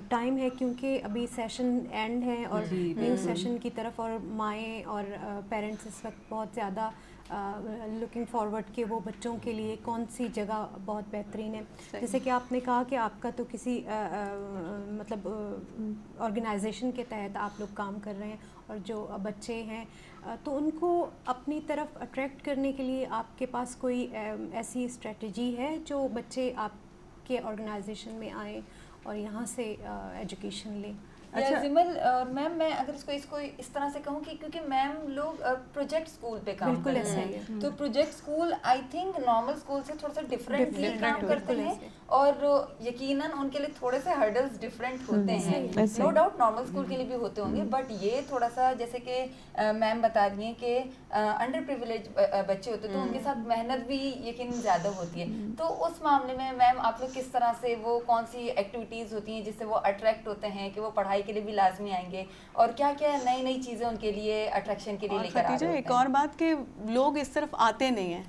ٹائم ہے کیونکہ ابھی سیشن اینڈ ہے اور نیو سیشن کی طرف, اور مائیں اور پیرنٹس اس وقت بہت زیادہ لکنگ فارورڈ کہ وہ بچوں کے لیے کون سی جگہ بہت بہترین ہے. جیسے کہ آپ نے کہا کہ آپ کا تو کسی مطلب آرگنائزیشن کے تحت آپ لوگ کام کر رہے ہیں, اور جو بچے ہیں تو ان کو اپنی طرف اٹریکٹ کرنے کے لیے آپ کے پاس کوئی ایسی اسٹریٹجی ہے جو بچے آپ کے آرگنائزیشن میں آئیں اور یہاں سے ایجوکیشن لیں؟ زمل میم میں اگر اس کو اس طرح سے کہوں کہ کیونکہ میم لوگ پروجیکٹ اسکول پہ کام کرتے ہیں, تو project school I think normal school سے تھوڑا سا ڈفرینٹلی کام کرتے ہیں, اور یقیناً ان کے لیے تھوڑے سے ہرڈلز ڈفرینٹ ہوتے ہیں. نو ڈاؤٹ نارمل اسکول کے لیے بھی ہوتے ہوں گے, بٹ یہ تھوڑا سا جیسے کہ میم بتا رہی ہیں کہ انڈر پریویلیج بچے ہوتے ہیں تو ان کے ساتھ محنت بھی یقیناً زیادہ ہوتی ہے. تو اس معاملے میں میم آپ لوگ کس طرح سے, وہ کون سی ایکٹیویٹیز ہوتی ہیں جس سے وہ اٹریکٹ ہوتے ہیں کہ وہ پڑھائی کے لیے بھی لازمی آئیں گے, اور کیا کیا نئی نئی چیزیں ان کے لیے اٹریکشن کے لیے لے کر آ رہے ہیں؟ ایک اور بات کہ لوگ اس طرف آتے نہیں ہیں.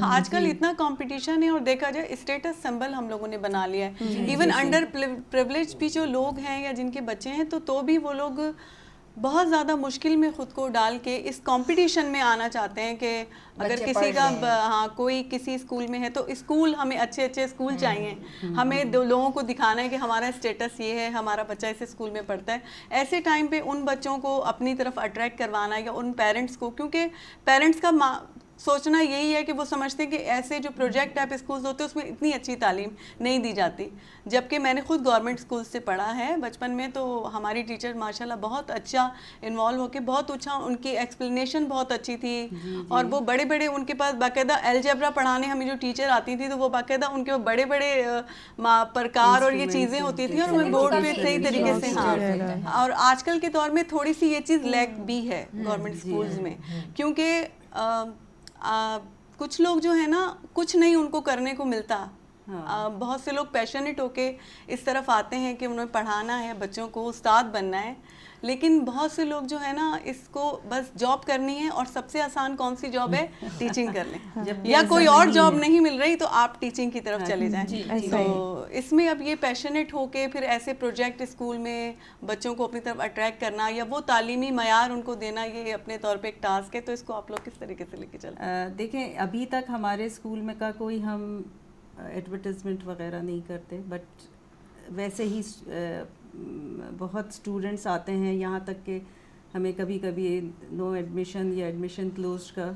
آج کل اتنا کمپٹیشن ہے, اور دیکھا جائے اسٹیٹس سمبل ہم لوگوں نے بنا لیا ہے. ایون انڈر پریولیج بھی جو لوگ ہیں یا جن کے بچے ہیں تو بھی وہ لوگ بہت زیادہ مشکل میں خود کو ڈال کے اس کمپٹیشن میں آنا چاہتے ہیں کہ اگر کسی کا کوئی کسی اسکول میں ہے تو اسکول ہمیں اچھے اسکول چاہیے, ہمیں لوگوں کو دکھانا ہے کہ ہمارا اسٹیٹس یہ ہے, ہمارا بچہ اس اسکول میں پڑھتا ہے. ایسے ٹائم پہ ان بچوں کو اپنی طرف اٹریکٹ کروانا یا ان پیرنٹس کو, کیونکہ پیرنٹس کا سوچنا یہی ہے کہ وہ سمجھتے ہیں کہ ایسے جو پروجیکٹ ٹائپ اسکولز ہوتے ہیں اس میں اتنی اچھی تعلیم نہیں دی جاتی. جبکہ میں نے خود گورنمنٹ اسکول سے پڑھا ہے بچپن میں, تو ہماری ٹیچر ماشاءاللہ بہت اچھا انوالو ہو کے, بہت اچھا ان کی ایکسپلینیشن بہت اچھی تھی, اور وہ بڑے ان کے پاس باقاعدہ الجبرا پڑھانے ہمیں جو ٹیچر آتی تھی تو وہ باقاعدہ ان کے بڑے پرکار اور یہ چیزیں ہوتی تھیں, اور ہمیں بورڈ پہ صحیح طریقے سے. ہاں, اور آج کل کے دور میں تھوڑی سی یہ چیز لیک بھی ہے گورنمنٹ اسکولز میں, کیونکہ کچھ لوگ جو ہے نا کچھ نہیں ان کو کرنے کو ملتا. بہت سے لوگ پیشنیٹ ہو کے اس طرف آتے ہیں کہ انہیں پڑھانا ہے, بچوں کو استاد بننا ہے, لیکن بہت سے لوگ جو ہے نا اس کو بس جاب کرنی ہے, اور سب سے آسان کون سی جاب ہے, ٹیچنگ کر لیں, یا کوئی اور جاب نہیں مل رہی تو آپ ٹیچنگ کی طرف چلے جائیں. تو اس میں اب یہ پیشنیٹ ہو کے پھر ایسے پروجیکٹ اسکول میں بچوں کو اپنی طرف اٹریکٹ کرنا یا وہ تعلیمی معیار ان کو دینا, یہ اپنے طور پہ ایک ٹاسک ہے. تو اس کو آپ لوگ کس طریقے سے لے کے چلیں؟ دیکھیں ابھی تک ہمارے اسکول میں کا کوئی ہم ایڈورٹیزمنٹ وغیرہ نہیں کرتے, بٹ ویسے ہی بہت اسٹوڈنٹس آتے ہیں, یہاں تک کہ ہمیں کبھی نو ایڈمیشن یا ایڈمیشن کلوزڈ کا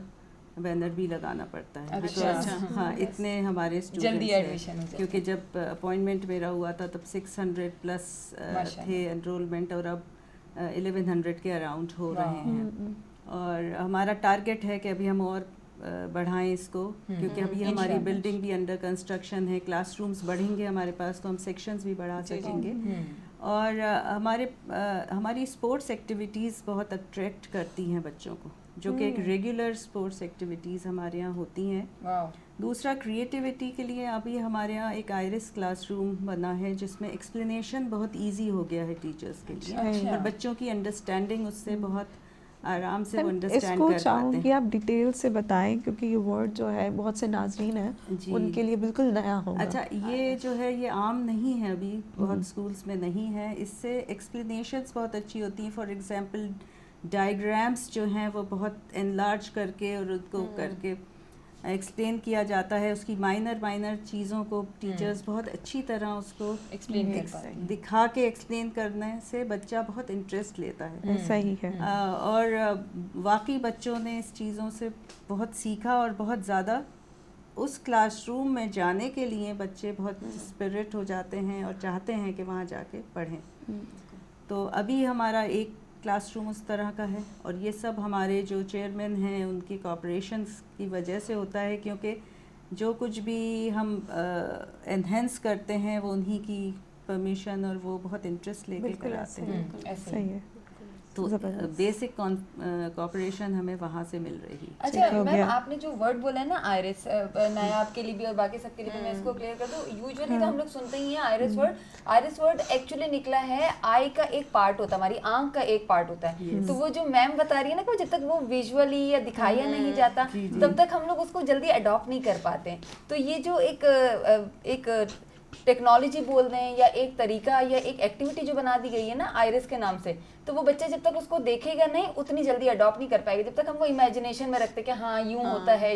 بینر بھی لگانا پڑتا ہے. ہاں, اتنے ہمارے اسٹوڈنٹس ہیں, کیونکہ جب اپوائنٹمنٹ میرا ہوا تھا تب 600+ تھے انرولمنٹ, اور اب 1100 کے اراؤنڈ ہو رہے ہیں. اور ہمارا ٹارگیٹ ہے کہ ابھی ہم اور بڑھائیں اس کو, کیونکہ ابھی ہماری بلڈنگ بھی انڈر کنسٹرکشن ہے, کلاس رومز بڑھیں گے ہمارے پاس تو ہم سیکشنز بھی بڑھا سکیں گے. اور ہماری اسپورٹس ایکٹیویٹیز بہت اٹریکٹ کرتی ہیں بچوں کو, جو کہ ایک ریگولر اسپورٹس ایکٹیویٹیز ہمارے یہاں ہوتی ہیں. دوسرا کریٹیوٹی کے لیے ابھی ہمارے یہاں ایک آئرس کلاس روم بنا ہے جس میں ایکسپلینیشن بہت ایزی ہو گیا ہے ٹیچرس کے لیے, اور بچوں کی انڈرسٹینڈنگ اس سے بہت आराम से वो अंडरस्टैंड इसको कर पाते चाहूँगी हैं। आप डिटेल से बताएं, क्योंकि ये वर्ड जो है बहुत से नाजरीन हैं जी। उनके लिए बिल्कुल नया होगा। अच्छा, ये जो है ये आम नहीं है, अभी बहुत स्कूल्स में नहीं है। इससे एक्सप्लेनेशंस बहुत अच्छी होती हैं। फॉर एग्जांपल डायग्राम्स जो हैं वो बहुत एनलार्ज करके और उसको करके एक्सप्लेन किया जाता है। उसकी माइनर चीज़ों को टीचर्स बहुत अच्छी तरह उसको Explain कर पाते हैं। दिखा के एक्सप्लेन करने से बच्चा बहुत इंटरेस्ट लेता है। सही है। और वाकई बच्चों ने इस चीज़ों से बहुत सीखा और बहुत ज़्यादा उस क्लासरूम में जाने के लिए बच्चे बहुत स्पिरिट हो जाते हैं और चाहते हैं कि वहाँ जाके पढ़ें। तो अभी हमारा एक क्लासरूम उस तरह का है, और ये सब हमारे जो चेयरमैन हैं उनकी कोऑपरेशंस की वजह से होता है, क्योंकि जो कुछ भी हम एनहेंस करते हैं वो उन्हीं की परमिशन और वो बहुत इंटरेस्ट लेके कराते हैं। ऐसे सही है। तो ज़बरदस्त। बेसिक कोऑपरेशन हमें वहाँ से मिल रही है। अच्छा हो मैम, गया। आपने जो वर्ड बोला है ना आयरिस, नया आपके लिए भी और बाकी सबके लिए भी, मैं इसको क्लियर कर दूं। यूजुअली तो हम लोग सुनते ही हैं आयरिस वर्ड एक्चुअली निकला है आई का एक पार्ट होता है, हमारी आंख का एक पार्ट होता है। तो वो जो मैम बता रही है ना कि जब तक वो विजुअली या दिखाया नहीं जाता तब तक हम लोग उसको जल्दी अडॉप्ट नहीं कर पाते। तो ये जो एक टेक्नोलॉजी बोल रहे हैं या एक तरीका या एक एक्टिविटी जो बना दी गई है ना आयरिस के नाम से, तो वो बच्चा जब तक उसको देखेगा नहीं उतनी जल्दी अडॉप्ट नहीं कर पाएगा। जब तक हम वो इमेजिनेशन में रखते कि हाँ यूं होता है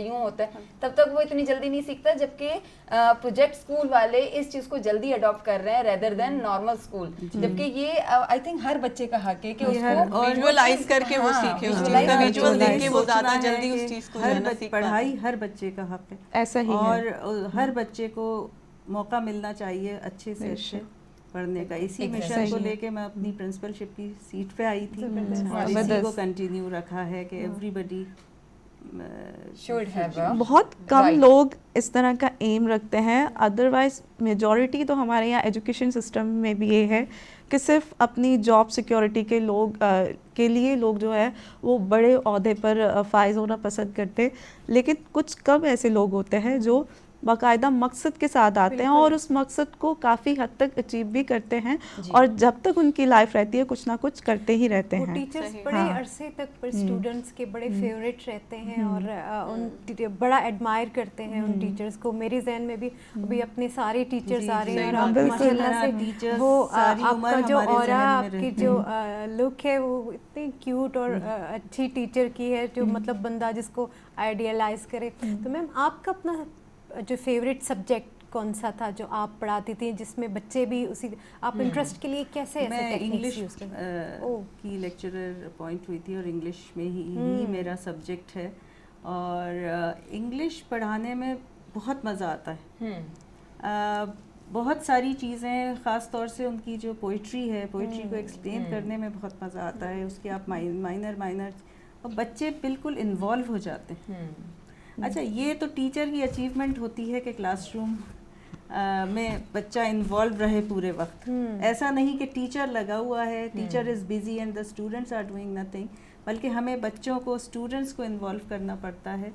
तब तक वो इतनी जल्दी नहीं सीखता। जबकि प्रोजेक्ट स्कूल वाले इस चीज को जल्दी अडॉप्ट कर रहे हैं रेदर देन नॉर्मल स्कूल। जबकि ये आई थिंक हर बच्चे का हक है कि उसको विजुअलाइज करके वो सीखे, उस चीज का विजुअल देख के वो ज्यादा जल्दी उस चीज को जो है ना सीख पाता है। पढ़ाई हर बच्चे का हक है, ऐसा ही है। और हर बच्चे को मौका मिलना चाहिए अच्छे से अच्छे पढ़ने का। इसी मिशन को लेके मैं अपनी प्रिंसिपलशिप की सीट पे आई थी और इसी को कंटिन्यू रखा है कि एवरीबडी शुड हैव बहुत कम लोग इस तरह का एम रखते हैं, अदरवाइज मेजॉरिटी तो हमारे यहाँ एजुकेशन सिस्टम में भी ये है कि सिर्फ अपनी जॉब सिक्योरिटी के लिए लोग जो है वो बड़े ओहदे पर फाइज होना पसंद करते, लेकिन कुछ कम ऐसे लोग होते हैं जो बाकायदा मकसद के साथ आते हैं और उस मकसद को काफ़ी हद तक अचीव भी करते हैं, और जब तक उनकी लाइफ रहती है कुछ ना कुछ करते ही रहते वो हैं। टीचर्स बड़े अरसे तक स्टूडेंट्स के बड़े फेवरेट रहते हैं और उन बड़ा एडमायर करते हैं उन टीचर्स को। मेरे जहन में भी अभी अपने सारे टीचर्स आ रहे हैं और माशाल्लाह से वो आपका जो ऑरा, आपकी जो लुक है वो इतनी क्यूट और अच्छी टीचर की है जो मतलब बंदा जिसको आइडियलाइज करे। तो मैम आपका अपना जो फेवरेट सब्जेक्ट कौन सा था जो आप पढ़ाती थी, जिसमें बच्चे भी उसी आप इंटरेस्ट के लिए कैसे ऐसे मैं इंग्लिश यूज़ करते? की लेक्चरर अपॉइंट हुई थी और इंग्लिश में ही मेरा सब्जेक्ट है, और इंग्लिश पढ़ाने में बहुत मज़ा आता है। बहुत सारी चीज़ें, ख़ास तौर से उनकी जो पोइट्री है, पोइट्री को एक्सप्लेन करने में बहुत मज़ा आता है। उसके आप माइनर और बच्चे बिल्कुल इन्वॉल्व हो जाते हैं। अच्छा, ये तो टीचर की अचीवमेंट होती है कि क्लासरूम में बच्चा इन्वॉल्व रहे पूरे वक्त। ऐसा नहीं कि टीचर लगा हुआ है, teacher is busy and the students are doing nothing, बल्कि हमें बच्चों को, स्टूडेंट्स को इन्वॉल्व करना पड़ता है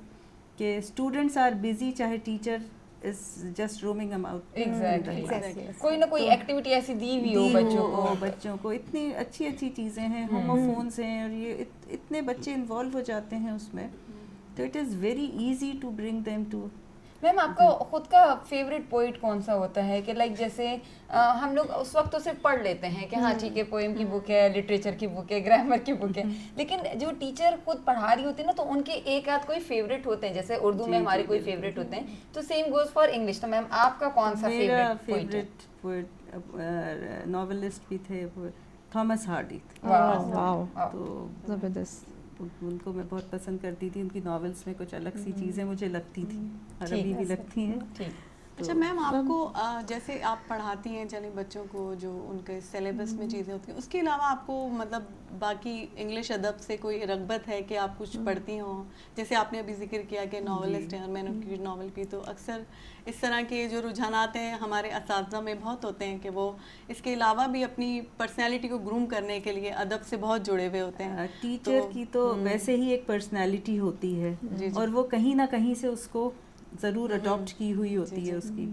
कि स्टूडेंट्स आर बिजी चाहे teacher is just roaming about. Exactly, कोई ना कोई एक्टिविटी ऐसी दी हुई हो बच्चों को इतनी अच्छी चीज़ें हैं, होमोफोन्स हैं, और ये इतने बच्चे इन्वॉल्व हो जाते हैं उसमें, तो it is very easy to bring them to. Ma'am आपका खुद का फेवरेट पोइट कौन सा होता है कि लाइक जैसे हम लोग उस वक्त तो सिर्फ पढ़ लेते हैं कि हाँ ठीक है पोएम की बुक है, लिटरेचर की बुक है, ग्रामर की बुक है, लेकिन जो टीचर खुद पढ़ा रही होती है ना तो उनके एक आध कोई फेवरेट होते हैं, जैसे उर्दू में हमारे कोई फेवरेट होते हैं, तो सेम गोज फॉर इंग्लिश। तो मैम आपका कौन सा फेवरेट पोएट नॉवेलिस्ट भी थे थॉमस हार्डी। तो ज़बरदस्त, उनको मैं बहुत पसंद करती थी। उनकी नॉवेल्स में कुछ अलग सी चीज़ें मुझे लगती थी और अभी भी लगती हैं। अच्छा मैम, आपको जैसे आप पढ़ाती हैं चले बच्चों को जो उनके सिलेबस में चीज़ें होती हैं, उसके अलावा आपको मतलब बाकी इंग्लिश अदब से कोई रग़बत है कि आप कुछ पढ़ती हों? जैसे आपने अभी जिक्र किया कि नॉवेलिस्ट हैं और मैंने उनकी नॉवल की, तो अक्सर इस तरह के जो रुझानात हैं हमारे असातिज़ा में बहुत होते हैं कि वो इसके अलावा भी अपनी पर्सनैलिटी को ग्रूम करने के लिए अदब से बहुत जुड़े हुए होते हैं। टीचर की तो वैसे ही एक पर्सनैलिटी होती है और वो कहीं ना कहीं से उसको ज़रूर अडॉप्ट की हुई होती है उसकी।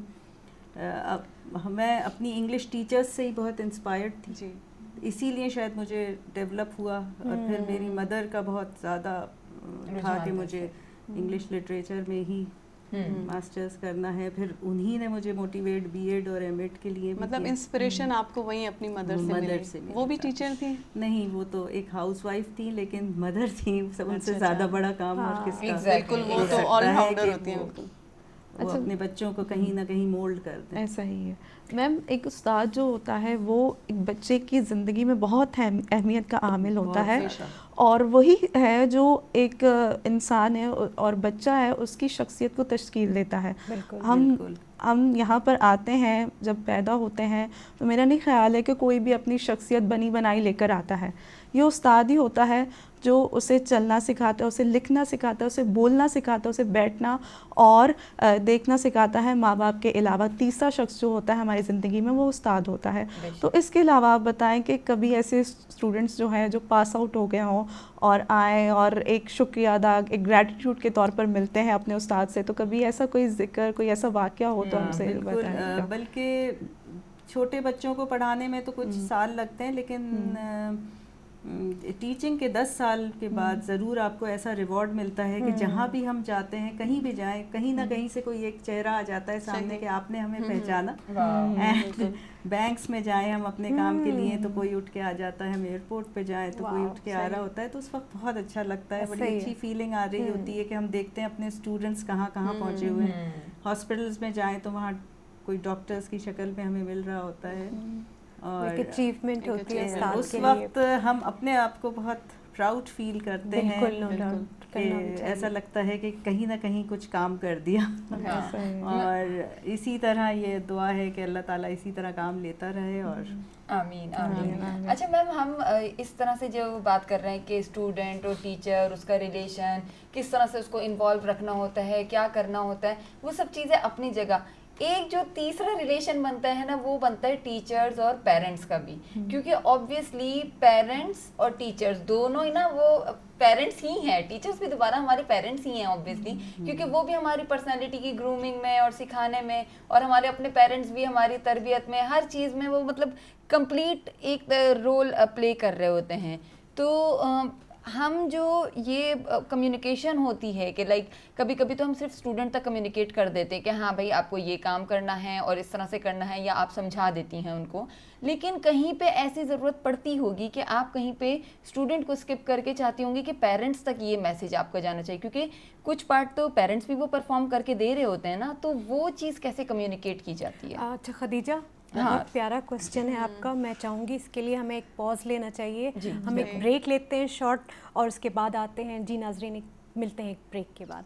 अब मैं अपनी इंग्लिश टीचर्स से ही बहुत इंस्पायर्ड थी। اسی لیے شاید مجھے ڈیولپ ہوا. اور پھر میری مدر کا بہت زیادہ تھا کہ مجھے انگلش لٹریچر میں ہی ماسٹرز کرنا ہے. پھر انہی نے مجھے موٹیویٹ بی ایڈ اور ایم ایڈ کے لیے بھی مطلب انسپریشن آپ کو وہیں اپنی مدر سے ملی. وہ بھی ٹیچر تھی؟ نہیں, وہ تو ایک ہاؤس وائف تھی, لیکن مدر تھی. ان سے زیادہ بڑا کام اور کس کا. بالکل, وہ تو آل راؤنڈر ہوتی ہیں. وہ اپنے بچوں کو کہیں نہ کہیں مولڈ کر دیں. ایسا ہی ہے میم. ایک استاد جو ہوتا ہے وہ ایک بچے کی زندگی میں بہت اہمیت کا عامل ہوتا ہے, اور وہی ہے جو ایک انسان ہے اور بچہ ہے اس کی شخصیت کو تشکیل دیتا ہے. ہم یہاں پر آتے ہیں, جب پیدا ہوتے ہیں تو میرا نہیں خیال ہے کہ کوئی بھی اپنی شخصیت بنی بنائی لے کر آتا ہے. یہ استاد ہی ہوتا ہے جو اسے چلنا سکھاتا ہے, اسے لکھنا سکھاتا ہے, اسے بولنا سکھاتا ہے, اسے بیٹھنا اور دیکھنا سکھاتا ہے. ماں باپ کے علاوہ تیسرا شخص جو ہوتا ہے ہماری زندگی میں وہ استاد ہوتا ہے. تو اس کے علاوہ آپ بتائیں کہ کبھی ایسے اسٹوڈنٹس جو ہیں جو پاس آؤٹ ہو گئے ہوں اور آئیں اور ایک شکریہ ادا, ایک گریٹیٹیوڈ کے طور پر ملتے ہیں اپنے استاد سے, تو کبھی ایسا کوئی ذکر, کوئی ایسا واقعہ ہو تو ہم سے بتائیں. بلکہ چھوٹے بچوں کو پڑھانے میں تو کچھ سال لگتے ہیں, لیکن ٹیچنگ کے 10 سال کے بعد ضرور آپ کو ایسا ریوارڈ ملتا ہے کہ جہاں بھی ہم جاتے ہیں, کہیں بھی جائیں, کہیں نہ کہیں سے کوئی ایک چہرہ آ جاتا ہے سامنے کہ آپ نے ہمیں پہچانا. اینڈ بینکس میں جائیں ہم اپنے کام کے لیے تو کوئی اٹھ کے آ جاتا ہے, ہم ایئرپورٹ پہ جائیں تو کوئی اٹھ کے آ رہا ہوتا ہے, تو اس وقت بہت اچھا لگتا ہے. بڑی اچھی فیلنگ آ رہی ہوتی ہے کہ ہم دیکھتے ہیں اپنے اسٹوڈنٹس کہاں کہاں پہنچے ہوئے ہیں. ہاسپٹلس میں جائیں تو وہاں کوئی ڈاکٹرس کی شکل میں ہمیں مل رہا ہوتا ہے, اور اچیومنٹ ہوتی ہے اس وقت ہم اپنے آپ کو بہت پراؤڈ فیل کرتے ہیں کہ ایسا لگتا ہے کہ کہیں نہ کہیں کچھ کام کر دیا. اور اسی طرح یہ دعا ہے کہ اللہ تعالیٰ اسی طرح کام لیتا رہے. اور آمین آمین. اچھا میم, ہم اس طرح سے جو بات کر رہے ہیں کہ اسٹوڈنٹ اور ٹیچر, اس کا ریلیشن کس طرح سے اس کو انوالو رکھنا ہوتا ہے, کیا کرنا ہوتا ہے, وہ سب چیزیں اپنی جگہ. ایک جو تیسرا ریلیشن بنتا ہے نا, وہ بنتا ہے ٹیچرز اور پیرنٹس کا بھی, کیونکہ آبویسلی پیرنٹس اور ٹیچرز دونوں ہی نا وہ پیرنٹس ہی ہیں. ٹیچرز بھی دوبارہ ہمارے پیرنٹس ہی ہیں آبویسلی, کیونکہ وہ بھی ہماری پرسنالٹی کی گرومنگ میں اور سکھانے میں, اور ہمارے اپنے پیرنٹس بھی ہماری تربیت میں, ہر چیز میں وہ مطلب کمپلیٹ ایک رول پلے کر رہے ہوتے ہیں. تو ہم جو یہ کمیونیکیشن ہوتی ہے کہ لائک کبھی کبھی تو ہم صرف اسٹوڈنٹ تک کمیونیکیٹ کر دیتے کہ ہاں بھائی آپ کو یہ کام کرنا ہے اور اس طرح سے کرنا ہے, یا آپ سمجھا دیتی ہیں ان کو, لیکن کہیں پہ ایسی ضرورت پڑتی ہوگی کہ آپ کہیں پہ اسٹوڈنٹ کو اسکپ کر کے چاہتی ہوں گی کہ پیرنٹس تک یہ میسج آپ کا جانا چاہیے, کیونکہ کچھ پارٹ تو پیرنٹس بھی وہ پرفارم کر کے دے رہے ہوتے ہیں نا, تو وہ چیز کیسے کمیونیکیٹ کی جاتی ہے؟ اچھا خدیجہ, بہت پیارا کوسچن ہے آپ کا. میں چاہوں گی اس کے لیے ہمیں ایک پاز لینا چاہیے. ہم ایک بریک لیتے ہیں شارٹ, اور اس کے بعد آتے ہیں. جی ناظرین, ملتے ہیں ایک بریک کے بعد.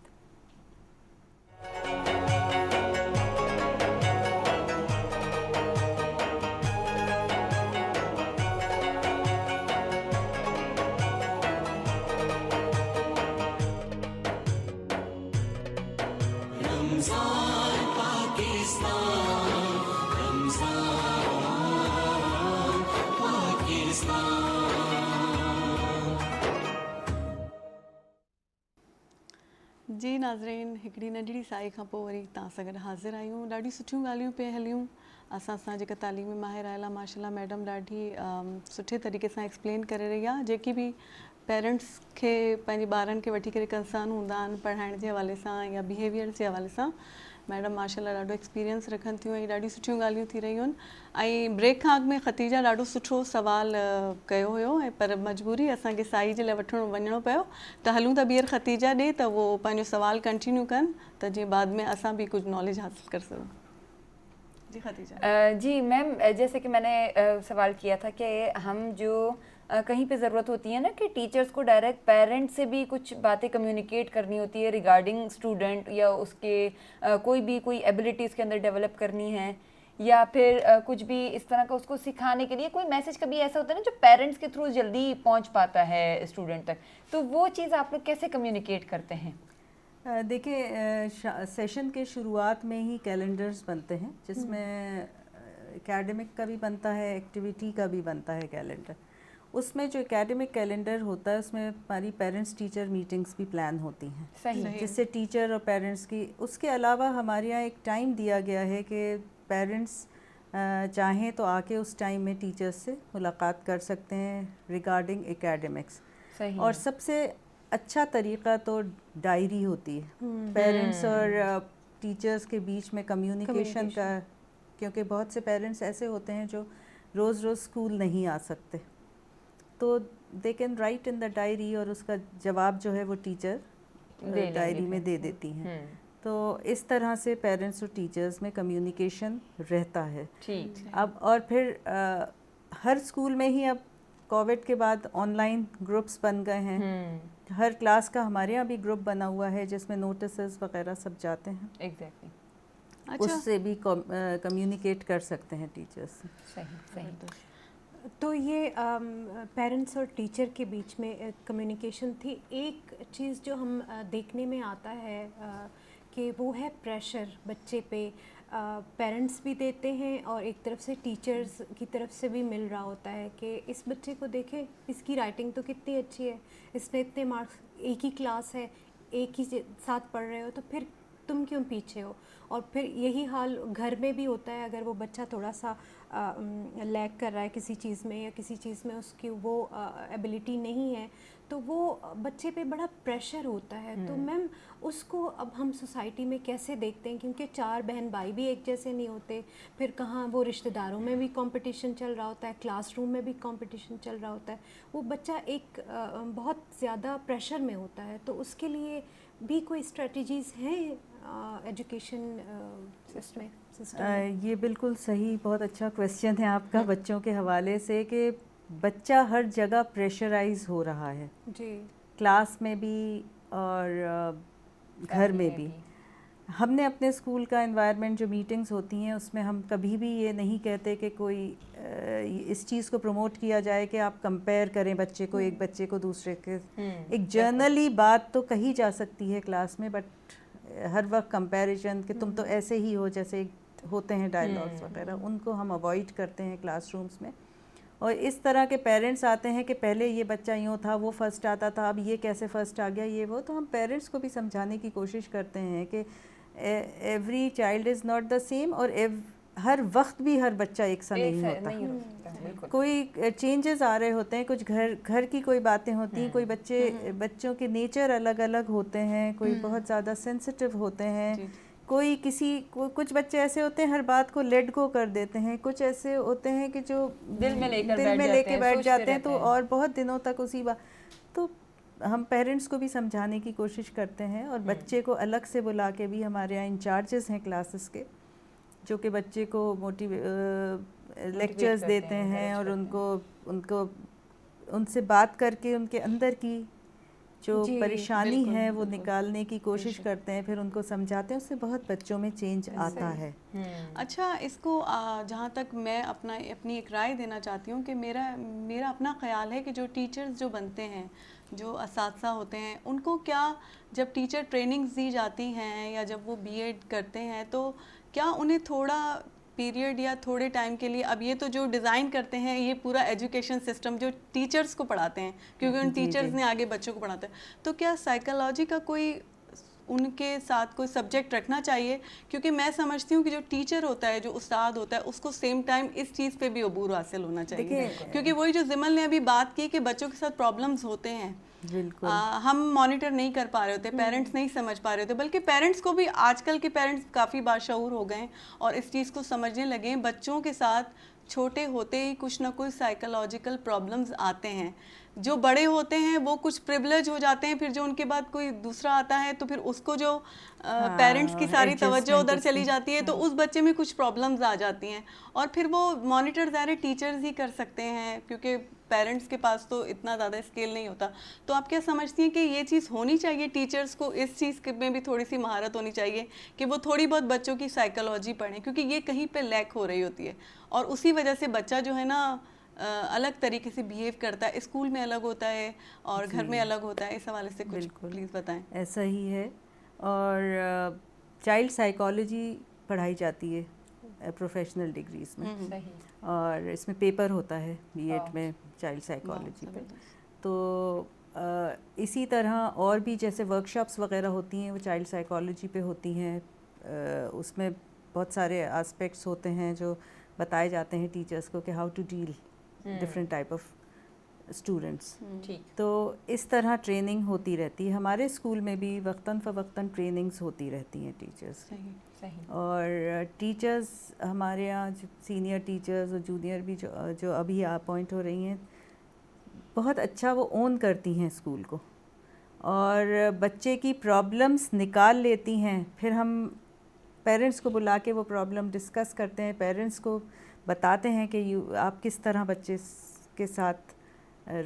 رمضان پاکستان, رمضان پاکستان. जी नाज़रीन, हिकिड़ी नंढड़ी साई खां पोइ वरी तव्हां सां गॾु हाज़िर आहियूं. ॾाढी सुठियूं ॻाल्हियूं पिए हलियूं. असां सां जेका तालीमी माहिर आयल आहे माशाल्लाह मैडम ॾाढी सुठे तरीक़े सां एक्सप्लेन करे रही आहे. जेकी बि पेरेंट्स खे पंहिंजे ॿारनि खे वठी करे कंसर्न हूंदा आहिनि पढ़ाइण जे हवाले सां या बिहेवियर जे हवाले सां, मैडम माशाल्लाह ॾाढो एक्सपीरियंस रखनि थियूं ऐं ॾाढी सुठियूं ॻाल्हियूं थी रहियूं आहिनि. ऐं ब्रेक खां अॻु में ख़तीजा ॾाढो सुठो सवाल कयो हुयो, ऐं पर मजबूरी असांखे साई जे लाइ वञिणो पियो, त हलूं था ॿीहर ख़तीजा ॾे त उहो पंहिंजो सवाल कंटिन्यू कनि, त जीअं बाद में असां भी कुछ नॉलेज हासिल कर सकें. जी खतीजा. जी मैम, जैसे कि मैंने सवाल किया था कि हम जो कहीं पे ज़रूरत होती है ना कि टीचर्स को डायरेक्ट पेरेंट्स से भी कुछ बातें कम्युनिकेट करनी होती है रिगार्डिंग स्टूडेंट, या उसके कोई एबिलिटीज़ के अंदर डेवलप करनी है, या फिर कुछ भी इस तरह का उसको सिखाने के लिए कोई मैसेज कभी ऐसा होता है ना जो पेरेंट्स के थ्रू जल्दी पहुंच पाता है स्टूडेंट तक, तो वो चीज़ आप लोग कैसे कम्युनिकेट करते हैं? देखिए, सेशन के शुरुआत में ही कैलेंडर्स बनते हैं जिसमें एकेडमिक का भी बनता है, एक्टिविटी का भी बनता है कैलेंडर. उसमें जो एकेडमिक कैलेंडर होता है उसमें हमारी पेरेंट्स टीचर मीटिंग्स भी प्लान होती हैं. सही. जिससे टीचर और पेरेंट्स की, उसके अलावा हमारे यहाँ एक टाइम दिया गया है कि पेरेंट्स چاہیں تو آ کے اس ٹائم میں ٹیچرز سے ملاقات کر سکتے ہیں ریگارڈنگ اکیڈمکس. صحیح. اور سب سے اچھا طریقہ تو ڈائری ہوتی ہے پیرنٹس اور ٹیچرز کے بیچ میں کمیونیکیشن کا, کیونکہ بہت سے پیرنٹس ایسے ہوتے ہیں جو روز روز اسکول نہیں آ سکتے, تو they can write in the diary اور اس کا جواب جو ہے وہ ٹیچر ڈائری میں دے دیتی ہیں. تو اس طرح سے پیرنٹس اور ٹیچرز میں کمیونیکیشن رہتا ہے. اب اور پھر ہر اسکول میں ہی اب کووڈ کے بعد آن لائن گروپس بن گئے ہیں. ہر کلاس کا ہمارے یہاں بھی گروپ بنا ہوا ہے جس میں نوٹسز وغیرہ سب جاتے ہیں. ایگزیکٹلی. اس سے بھی کمیونیکیٹ کر سکتے ہیں ٹیچرز. صحیح. تو یہ پیرنٹس اور ٹیچر کے بیچ میں کمیونیکیشن تھی. ایک چیز جو ہم دیکھنے میں آتا ہے کہ وہ ہے پریشر بچے پہ. پیرنٹس بھی دیتے ہیں اور ایک طرف سے ٹیچرز کی طرف سے بھی مل رہا ہوتا ہے کہ اس بچے کو دیکھیں, اس کی رائٹنگ تو کتنی اچھی ہے, اس نے اتنے مارکس, ایک ہی کلاس ہے, ایک ہی ساتھ پڑھ رہے ہو, تو پھر تم کیوں پیچھے ہو. اور پھر یہی حال گھر میں بھی ہوتا ہے. اگر وہ بچہ تھوڑا سا لیگ کر رہا ہے کسی چیز میں یا کسی چیز میں اس کی وہ ایبلٹی نہیں ہے, تو وہ بچے پہ بڑا پریشر ہوتا ہے. تو میم اس کو اب ہم سوسائٹی میں کیسے دیکھتے ہیں, کیونکہ 4 بہن بھائی بھی ایک جیسے نہیں ہوتے. پھر کہاں وہ رشتہ داروں میں بھی کمپٹیشن چل رہا ہوتا ہے, کلاس روم میں بھی کمپٹیشن چل رہا ہوتا ہے. وہ بچہ ایک بہت زیادہ پریشر میں ہوتا ہے. تو اس کے لیے بھی کوئی اسٹریٹجیز ہیں ایجوکیشن سسٹم میں؟ یہ بالکل صحیح, بہت اچھا کویسچن ہے آپ کا بچوں کے حوالے سے, کہ بچہ ہر جگہ پریشرائز ہو رہا ہے. جی. کلاس میں بھی اور گھر میں بھی. ہم نے اپنے اسکول کا انوائرمنٹ جو میٹنگز ہوتی ہیں اس میں ہم کبھی بھی یہ نہیں کہتے کہ کوئی اس چیز کو پروموٹ کیا جائے کہ آپ کمپیئر کریں بچے کو, ایک بچے کو دوسرے کے. ایک جرنلی بات تو کہی جا سکتی ہے کلاس میں, بٹ ہر وقت کمپیریزن کہ تم تو ایسے ہی ہو جیسے ہوتے ہیں ڈائلاگس وغیرہ, ان کو ہم اوائڈ کرتے ہیں کلاس رومس میں. اور اس طرح کے پیرنٹس آتے ہیں کہ پہلے یہ بچہ یوں تھا, وہ فرسٹ آتا تھا, اب یہ کیسے فرسٹ آ گیا, یہ وہ. تو ہم پیرنٹس کو بھی سمجھانے کی کوشش کرتے ہیں کہ every child is not the same, اور ہر وقت بھی ہر بچہ ایک سا نہیں ہوتا. کوئی چینجز آ رہے ہوتے ہیں, کچھ گھر کی کوئی باتیں ہوتی ہیں, کوئی بچوں کے نیچر الگ الگ ہوتے ہیں, کوئی بہت زیادہ سینسٹیو ہوتے ہیں, کچھ بچے ایسے ہوتے ہیں ہر بات کو لیٹ گو کر دیتے ہیں, کچھ ایسے ہوتے ہیں کہ جو دل میں لے کے بیٹھ جاتے ہیں, تو اور بہت دنوں تک اسی بات. تو ہم پیرنٹس کو بھی سمجھانے کی کوشش کرتے ہیں, اور بچے کو الگ سے بلا کے بھی, ہمارے یہاں انچارجز ہیں کلاسز کے جو کہ بچے کو لیکچرز دیتے ہیں, اور ان سے بات کر کے ان کے اندر کی جو پریشانی ہے وہ نکالنے کی کوشش کرتے ہیں, پھر ان کو سمجھاتے ہیں. اس سے بہت بچوں میں چینج آتا ہے. اچھا, اس کو جہاں تک میں اپنی ایک رائے دینا چاہتی ہوں کہ میرا اپنا خیال ہے کہ جو ٹیچرز جو بنتے ہیں, جو اساتذہ ہوتے ہیں, ان کو کیا جب ٹیچر ٹریننگز دی جاتی ہیں یا جب وہ بی ایڈ کرتے ہیں, تو کیا انہیں تھوڑا پیریڈ یا تھوڑے ٹائم کے لیے, اب یہ تو جو ڈیزائن کرتے ہیں یہ پورا ایجوکیشن سسٹم جو ٹیچرز کو پڑھاتے ہیں, کیونکہ ان ٹیچرز نے آگے بچوں کو پڑھاتے ہیں, تو کیا سائیکالوجی کا کوئی ان کے ساتھ کوئی سبجیکٹ رکھنا چاہیے؟ کیونکہ میں سمجھتی ہوں کہ جو ٹیچر ہوتا ہے, جو استاد ہوتا ہے, اس کو سیم ٹائم اس چیز پہ بھی عبور حاصل ہونا چاہیے. کیونکہ وہی جو زمل نے ابھی بات کی کہ بچوں کے ساتھ پرابلمز ہوتے ہیں, ہم مانیٹر نہیں کر پا رہے ہوتے, پیرنٹس نہیں سمجھ پا رہے ہوتے, بلکہ پیرنٹس کو بھی, آج کل کے پیرنٹس کافی باشعور ہو گئے ہیں اور اس چیز کو سمجھنے لگے ہیں. بچوں کے ساتھ چھوٹے ہوتے ہی کچھ نہ کچھ سائیکالوجیکل پرابلمز آتے ہیں. جو بڑے ہوتے ہیں وہ کچھ پریولیج ہو جاتے ہیں, پھر جو ان کے بعد کوئی دوسرا آتا ہے تو پھر اس کو جو پیرنٹس کی ساری توجہ ادھر چلی جاتی ہے, تو اس بچے میں کچھ پرابلمز آ جاتی ہیں, اور پھر وہ مانیٹر ظاہر ٹیچرز ہی کر سکتے ہیں, کیونکہ پیرنٹس کے پاس تو اتنا زیادہ اسکیل نہیں ہوتا. تو آپ کیا سمجھتی ہیں کہ یہ چیز ہونی چاہیے, ٹیچرز کو اس چیز میں بھی تھوڑی سی مہارت ہونی چاہیے کہ وہ تھوڑی بہت بچوں کی سائیکالوجی پڑھیں, کیونکہ یہ کہیں پہ لیک ہو رہی ہوتی ہے, اور اسی وجہ سے بچہ جو ہے نا الگ طریقے سے بیہیو کرتا ہے, اسکول میں الگ ہوتا ہے اور گھر میں الگ ہوتا ہے. اس حوالے سے کچھ پلیز بتائیں. ایسا ہی ہے, اور چائلڈ سائیکالوجی پڑھائی جاتی ہے پروفیشنل ڈگریز میں, اور اس میں پیپر ہوتا ہے بی ایڈ میں چائلڈ سائیکالوجی پہ. تو اسی طرح اور بھی جیسے ورک شاپس وغیرہ ہوتی ہیں وہ چائلڈ سائیکالوجی پہ ہوتی ہیں, اس میں بہت سارے آسپیکٹس ہوتے ہیں جو بتائے جاتے ہیں ٹیچرس کو کہ how to deal different type of students. تو اس طرح ٹریننگ ہوتی رہتی ہے. ہمارے اسکول میں بھی وقتاً فوقتاً ٹریننگس ہوتی رہتی ہیں ٹیچرس. اور ٹیچرز ہمارے یہاں سینئر ٹیچرز اور جونیئر بھی جو ابھی اپوائنٹ ہو رہی ہیں بہت اچھا وہ اون کرتی ہیں اسکول کو اور بچے کی پرابلمس نکال لیتی ہیں. پھر ہم پیرنٹس کو بلا کے وہ پرابلم ڈسکس کرتے ہیں, پیرنٹس کو بتاتے ہیں کہ آپ کس طرح بچے کے ساتھ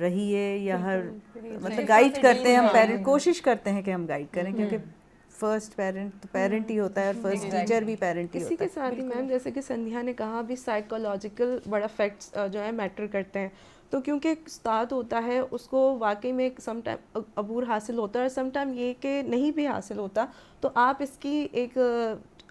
رہیے یا ہر مطلب گائیڈ کرتے ہیں ہم. پیرنٹ کوشش کرتے ہیں کہ ہم گائیڈ کریں کیونکہ فرسٹ پیرنٹ ہی ہوتا ہے اور فرسٹ ٹیچر بھی پیرنٹ ہی اسی ہوتا کے ساتھ ہی میم جیسے کہ سندھیا نے کہا بھی سائیکولوجیکل بڑا فیکٹس جو ہے میٹر کرتے ہیں. تو کیونکہ ایک استاد ہوتا ہے اس کو واقعی میں سم ٹائم عبور حاصل ہوتا ہے اور سم ٹائم یہ کہ نہیں بھی حاصل ہوتا, تو آپ اس کی ایک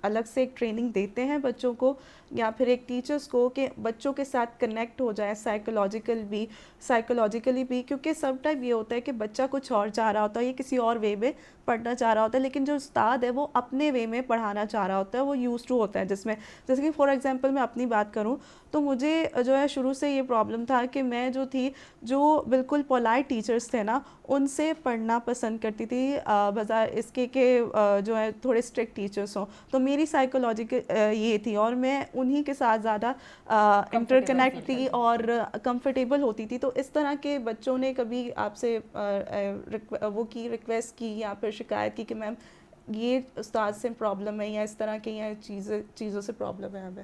الگ سے ایک ٹریننگ دیتے ہیں بچوں کو یا پھر ایک ٹیچرس کو کہ بچوں کے ساتھ کنیکٹ ہو جائے سائیکولوجیکلی بھی, کیونکہ سم ٹائم یہ ہوتا ہے کہ بچہ کچھ اور چاہ رہا ہوتا ہے, یہ کسی اور وے میں پڑھنا چاہ رہا ہوتا ہے, لیکن جو استاد ہے وہ اپنے وے میں پڑھانا چاہ رہا ہوتا ہے, وہ یوز ٹو ہوتا ہے جس میں جیسے کہ فار ایگزامپل میں اپنی بات کروں تو مجھے جو ہے شروع سے یہ پرابلم تھا کہ میں جو تھی جو بالکل پولائٹ ٹیچرس تھے نا ان سے پڑھنا پسند کرتی تھی بجائے اس کے کہ جو ہے تھوڑے اسٹرکٹ ٹیچرس ہوں. تو میری سائیکولوجیکل یہ تھی اور میں انہی کے ساتھ زیادہ انٹر کنیکٹ تھی اور کمفرٹیبل ہوتی تھی. تو اس طرح کے بچوں نے کبھی آپ سے وہ کی ریکویسٹ کی یا پھر شکایت کی کہ میم یہ استاد سے پرابلم ہے یا اس طرح کی یا چیزوں سے پرابلم ہے ہمیں؟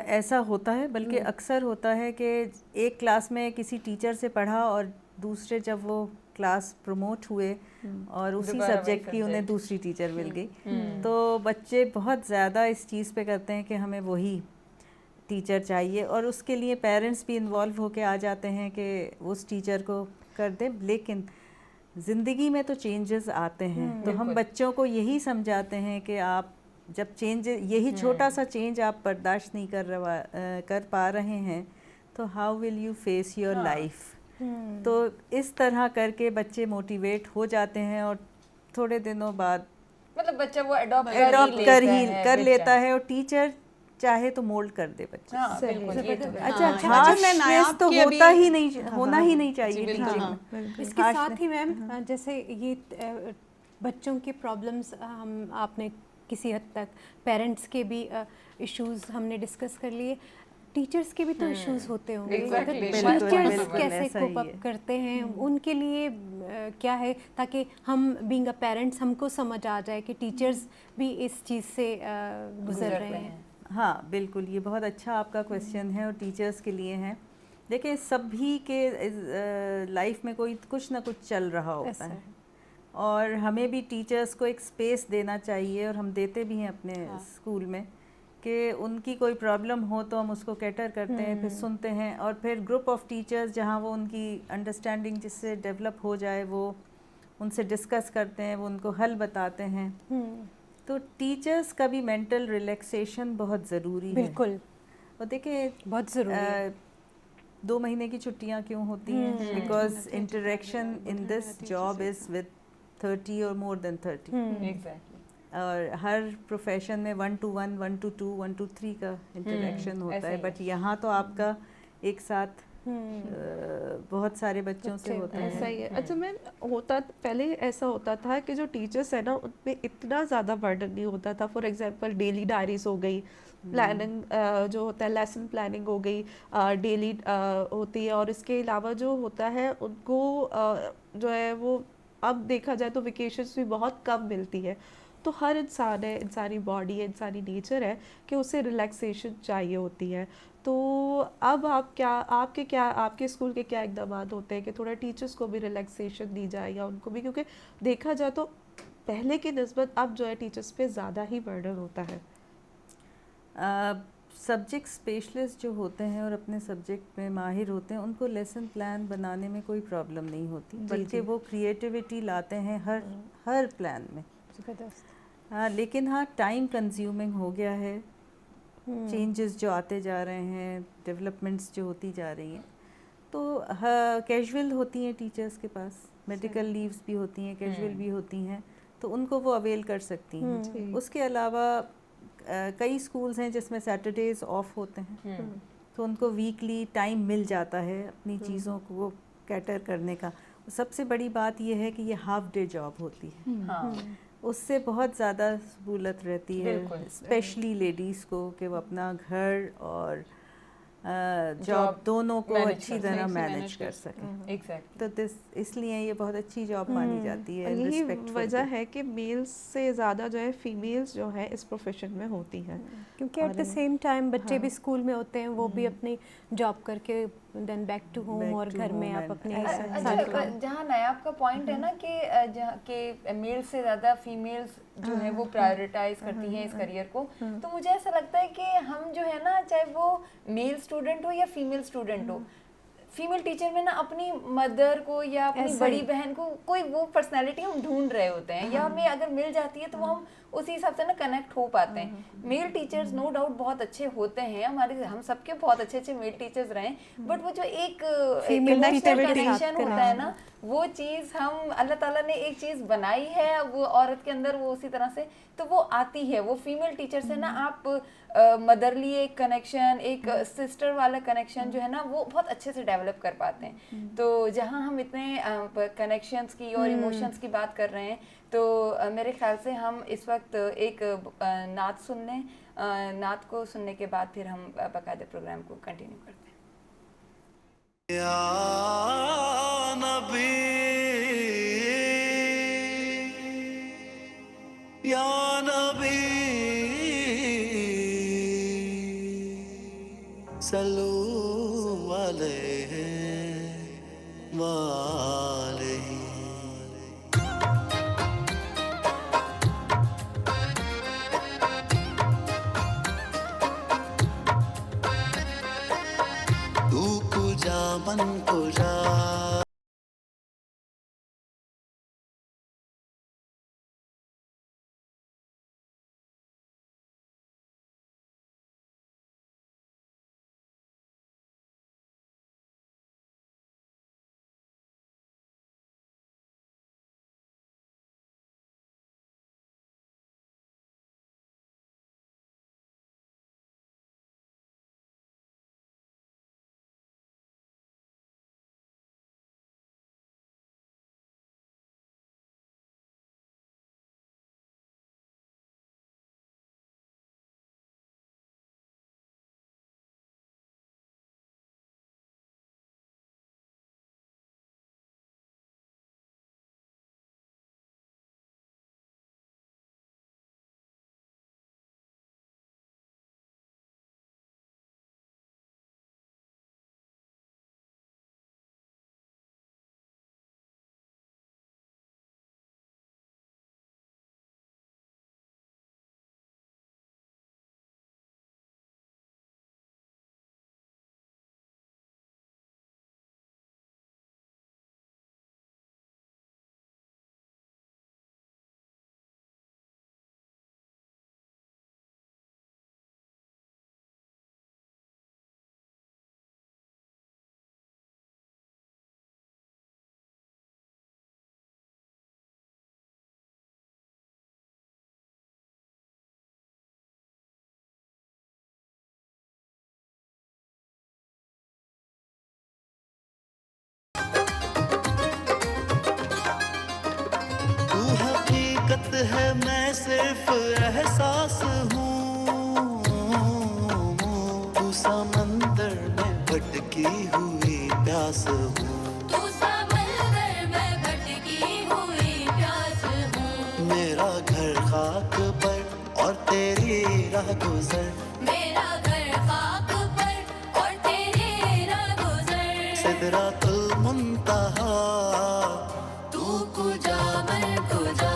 ایسا ہوتا ہے, بلکہ اکثر ہوتا ہے کہ ایک کلاس میں کسی ٹیچر سے پڑھا اور دوسرے جب وہ کلاس پروموٹ ہوئے اور اسی سبجیکٹ کی انہیں دوسری ٹیچر مل گئی, تو بچے بہت زیادہ اس چیز پہ کرتے ہیں کہ ہمیں وہی ٹیچر چاہیے اور اس کے لیے پیرنٹس بھی انوالو ہو کے آ جاتے ہیں کہ اس ٹیچر کو کر دیں. لیکن زندگی میں تو چینجز آتے ہیں, تو ہم بچوں کو یہی سمجھاتے ہیں کہ آپ جب چینج یہی چھوٹا سا چینج آپ برداشت نہیں کر پا رہے ہیں تو how will you face your life. تو اس طرح کر کے بچے موٹیویٹ ہو جاتے ہیں اور تھوڑے دنوں بعد مطلب بچہ وہ اڈاپٹ کر لیتا ہے اور ٹیچر چاہے تو مولڈ کر دے بچے. اچھا تو ہوتا ہی نہیں, ہونا ہی نہیں چاہیے ٹیچنگ میں. اس کے ساتھ ہی میم جیسے یہ بچوں کی پرابلمس ہم آپ نے کسی حد تک پیرنٹس کے بھی ایشوز ہم نے ڈسکس کر لیے, ٹیچرس کے بھی تو ایشوز ہوتے ہوں گے. ٹیچرس کیسے کوپ اپ کرتے ہیں, ان کے لیے کیا ہے تاکہ ہم بینگ اے پیرنٹس ہم کو سمجھ آ جائے کہ ٹیچرس بھی اس چیز سے گزر رہے ہیں. ہاں بالکل, یہ بہت اچھا آپ کا کویسچن ہے اور ٹیچرس کے لیے ہیں. دیکھیں سبھی کے لائف میں کوئی کچھ نہ کچھ چل رہا ہوتا ہے اور ہمیں بھی ٹیچرس کو ایک اسپیس دینا چاہیے اور ہم دیتے بھی ہیں اپنے اسکول میں کہ ان کی کوئی پرابلم ہو تو ہم اس کو کیٹر کرتے ہیں, پھر سنتے ہیں اور پھر گروپ آف ٹیچرز جہاں وہ ان کی انڈرسٹینڈنگ جس سے ڈیولپ ہو جائے وہ ان سے ڈسکس کرتے ہیں, وہ ان کو حل بتاتے ہیں. تو ٹیچرز کا بھی مینٹل ریلیکسیشن بہت ضروری ہے. بالکل, اور دیکھیں بہت ضروری ہے. 2 مہینے کی چھٹیاں کیوں ہوتی ہیں؟ Because interaction in this job is with 30 اور مور دین 30. اور ہر پروفیشن میں 1 to 1, 1 to 2, 1 to 3 کا انٹریکشن ہوتا ہے, بٹ یہاں تو آپ کا ایک ساتھ بہت سارے بچوں سے ہوتا ہے. ایسا ہی ہے. اچھا میم ہوتا پہلے ایسا ہوتا تھا کہ جو ٹیچرس ہے نا ان پہ اتنا زیادہ برڈن نہیں ہوتا تھا. فار ایگزامپل ڈیلی ڈائریز ہو گئی, پلاننگ جو ہوتا ہے لیسن پلاننگ ہو گئی, ڈیلی ہوتی ہے, اور اس کے علاوہ جو ہوتا ہے ان کو جو ہے وہ اب دیکھا جائے تو ویکیشنز بھی بہت کم ملتی ہے. تو ہر انسان ہے, انسانی باڈی ہے, انسانی نیچر ہے کہ اسے ریلیکسیشن چاہیے ہوتی ہے. تو اب آپ کے اسکول کے کیا اقدامات ہوتے ہیں کہ تھوڑا ٹیچرس کو بھی ریلیکسیشن دی جائے یا ان کو بھی, کیونکہ دیکھا جائے تو پہلے کی نسبت اب جو ہے ٹیچرس پہ زیادہ ہی برڈن ہوتا ہے. سبجیکٹ اسپیشلسٹ جو ہوتے ہیں اور اپنے سبجیکٹ میں ماہر ہوتے ہیں ان کو لیسن پلان بنانے میں کوئی پرابلم نہیں ہوتی, بلکہ وہ کریٹیوٹی لاتے ہیں ہر پلان میں. لیکن ہاں ٹائم کنزیومنگ ہو گیا ہے, چینجز جو آتے جا رہے ہیں, ڈیولپمنٹس جو ہوتی جا رہی ہیں, تو کیجول ہوتی ہیں ٹیچرس کے پاس, میڈیکل لیوز بھی ہوتی ہیں, کیجول بھی ہوتی ہیں, تو ان کو وہ اویل کر سکتی ہیں. اس کے علاوہ کئی اسکولز ہیں جس میں سیٹرڈیز آف ہوتے ہیں تو ان کو ویکلی ٹائم مل جاتا ہے اپنی چیزوں کو کیٹر کرنے کا. سب سے بڑی بات یہ ہے کہ یہ ہاف ڈے جاب ہوتی ہے, اس سے بہت زیادہ سہولت رہتی ہے اسپیشلی لیڈیز کو کہ وہ اپنا گھر اور جاب دونوں کو اچھی طرح مینیج کر سکیں. تو اس لیے یہ بہت اچھی جاب مانی جاتی ہے. یہی وجہ ہے کہ میلز سے زیادہ جو ہے فیمیلز جو ہے اس پروفیشن میں ہوتی ہیں, کیونکہ ایٹ دا سیم ٹائم بچے بھی اسکول میں ہوتے ہیں, وہ بھی اپنی جاب کر کے دین بیک ٹو ہوم, اور گھر میں آپ اپنے جہاں نیاب کا پوائنٹ ہے نا کہ میل سے زیادہ فیمیلز جو ہے وہ پرائیورٹائز کرتی ہیں اس کریئر کو, تو مجھے ایسا لگتا ہے کہ ہم جو ہے نا, چاہے وہ میل اسٹوڈنٹ ہو یا فیمیل اسٹوڈنٹ ہو, فیمیل ٹیچر میں نا اپنی مدر کو یا اپنی بڑی بہن کو کوئی وہ پرسنالٹی ہم ڈھونڈ رہے ہوتے ہیں, یا ہمیں اگر مل جاتی ہے تو وہ ہم اسی حساب سے نا کنیکٹ ہو پاتے ہیں. میل ٹیچرز نو ڈاؤٹ بہت اچھے ہوتے ہیں, ہم سب کے بہت اچھے اچھے میل ٹیچرز رہے, بٹ وہ جو ایک کنیکشن ہوتا ہے نا, وہ چیز ہم اللہ تعالیٰ نے ایک چیز بنائی ہے وہ عورت کے اندر, وہ اسی طرح سے تو وہ آتی ہے. وہ فیمیل ٹیچر سے نا آپ مدرلی ایک کنیکشن, ایک سسٹر والا کنیکشن جو ہے نا وہ بہت اچھے سے ڈیولپ کر پاتے ہیں. تو جہاں ہم اتنے کنیکشنز کی اور ایموشنز کی بات کر رہے ہیں, تو میرے خیال سے ہم اس وقت ایک نعت سن لیں. نعت کو سننے کے بعد پھر ہم باقاعدہ پروگرام کو کنٹینیو کرتے ہیں. یا نبی یا نبی صلو علیہ وآلہ. تو کجا من کجا ہے, میں صرف احساس ہوں. تو سمندر میں بھٹکی ہوئی پیاس ہوں. تو سمندر میں بھٹکی ہوئی پیاس ہوں. میرا گھر خاک پر اور تیری راہ گزر. میرا گھر خاک پر اور تیری راہ گزر. سدرۃ المنتہا تو کجا من کجا.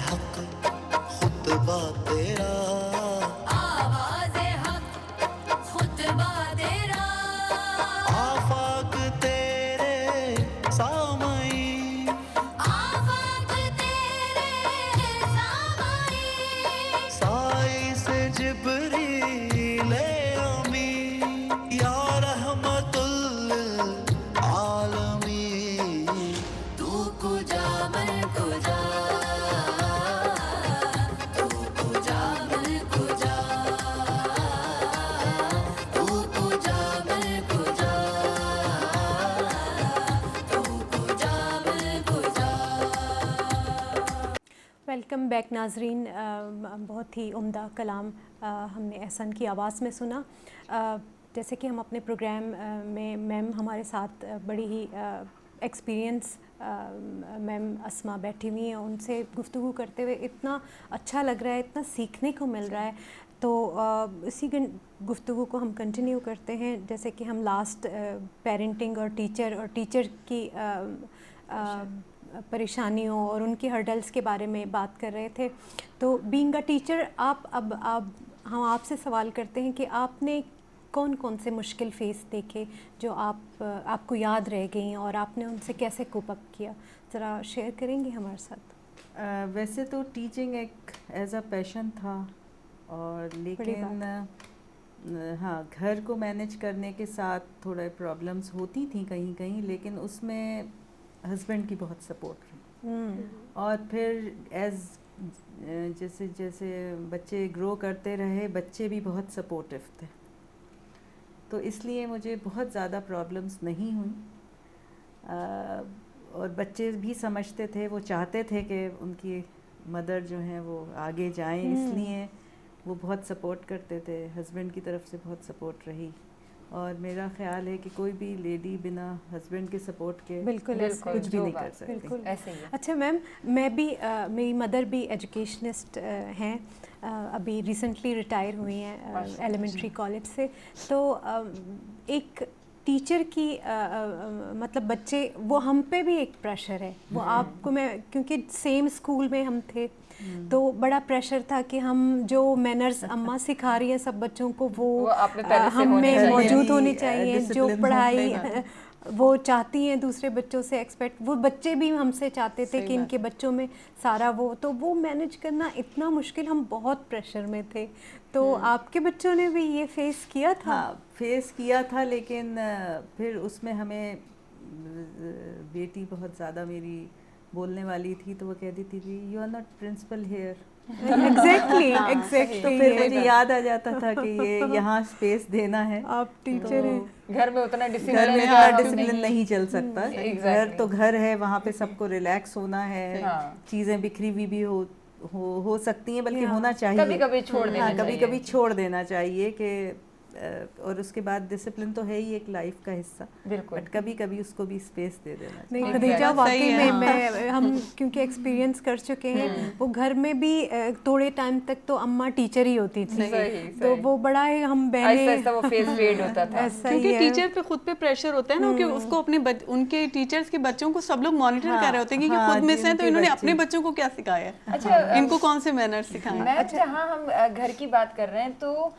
हक खुतबा तेरा आफाक तेरे सामई साई से जिब्रील अमी या रहमतुल आलमीन तू कुजा मैं कुजा तू कुजा मैं कुजा तू कुजा मैं कुजा तू कुजा मैं कुजा। वेलकम बैक नाजरीन। बहुत ही उम्दा कलाम हमने एहसन की आवाज़ में सुना। जैसे कि हम अपने प्रोग्राम में मैम हमारे साथ बड़ी ही एक्सपीरियंस मैम अस्मा बैठी हुई हैं, उनसे गुफ्तगू करते हुए इतना अच्छा लग रहा है, इतना सीखने को मिल रहा है। तो इसी गुफ्तगू को हम कंटिन्यू करते हैं। जैसे कि हम लास्ट पेरेंटिंग और टीचर की परेशानियों और उनकी हर्डल्स के बारे में बात कर रहे थे। तो बीइंग अ टीचर हम आपसे सवाल करते हैं कि आपने कौन कौन से मुश्किल फेस देखे जो आपको याद रह गई और आपने उनसे कैसे कोप अप किया, ज़रा शेयर करेंगे हमारे साथ? वैसे तो टीचिंग एक एज अ पैशन था, और लेकिन हाँ, घर को मैनेज करने के साथ थोड़ा प्रॉब्लम्स होती थी कहीं कहीं, लेकिन उसमें हस्बैंड की बहुत सपोर्ट रही। और फिर जैसे जैसे बच्चे ग्रो करते रहे, बच्चे भी बहुत सपोर्टिव थे, तो इसलिए मुझे बहुत ज़्यादा प्रॉब्लम्स नहीं हुई। और बच्चे भी समझते थे, वो चाहते थे कि उनकी मदर जो हैं वो आगे जाएं, इसलिए वो बहुत सपोर्ट करते थे। हस्बैंड की तरफ से बहुत सपोर्ट रही, और मेरा ख्याल है कि कोई भी लेडी बिना हस्बैंड के सपोर्ट के बिल्कुल कुछ भी नहीं कर सकती। बिल्कुल ऐसे ही है। अच्छा मैम, मैं भी मेरी मदर भी एजुकेशनिस्ट हैं, अभी रिसेंटली रिटायर हुई हैं एलिमेंट्री कॉलेज से। तो एक टीचर की मतलब बच्चे, वो हम पे भी एक प्रेशर है, वो आपको, मैं क्योंकि सेम स्कूल में हम थे, तो बड़ा प्रेशर था कि हम जो मैनर्स अम्मा सिखा रही हैं सब बच्चों को वो आप में पहले से हम होने में चाहिए। मौजूद होनी चाहिए। जो discipline पढ़ाई वो चाहती हैं दूसरे बच्चों से एक्सपेक्ट, वो बच्चे भी हमसे चाहते थे कि इनके बच्चों में सारा तो वो मैनेज करना इतना मुश्किल, हम बहुत प्रेशर में थे। तो आपके बच्चों ने भी ये फेस किया था? हाँ, फेस किया था, लेकिन फिर उसमें हमें बेटी बहुत ज़्यादा मेरी बोलने वाली थी, तो वो कहती थी you are not principal here. Exactly. तो फिर मुझे याद आ जाता था कि ये यहाँ स्पेस देना है, आप टीचर हैं, घर में उतना घर में डिसिप्लिन इतना डिसिप्लिन नहीं चल सकता। Exactly. घर तो घर है, वहाँ पे सबको रिलैक्स होना है, हाँ। चीज़ें बिखरी हुई भी हो सकती हैं, बल्कि होना चाहिए, कभी-कभी छोड़ देना चाहिए। कभी-कभी छोड़ देना चाहिए कि और उसके बाद डिसिप्लिन तो है ही एक लाइफ का हिस्सा, बिल्कुल। बट कभी-कभी उसको भी स्पेस दे देना चाहिए। नहीं खदीजा, वाकई में हम क्योंकि एक्सपीरियंस कर चुके हैं, वो घर में भी थोड़े टाइम तक तो अम्मा टीचर ही होती थी, तो वो बड़ा ही हम आहिस्ता वो फेस फेड होता था। क्योंकि टीचर पे खुद पे प्रेशर होता है ना, कि उसको अपने उनके टीचर्स के बच्चों को सब लोग मॉनिटर कर रहे होते हैं कि खुद मिस हैं, तो इन्होंने अपने बच्चों को क्या सिखाया है, अच्छा, इनको कौन से मैनर्स सिखाए। मैं जहाँ हम घर की बात कर रहे हैं, तो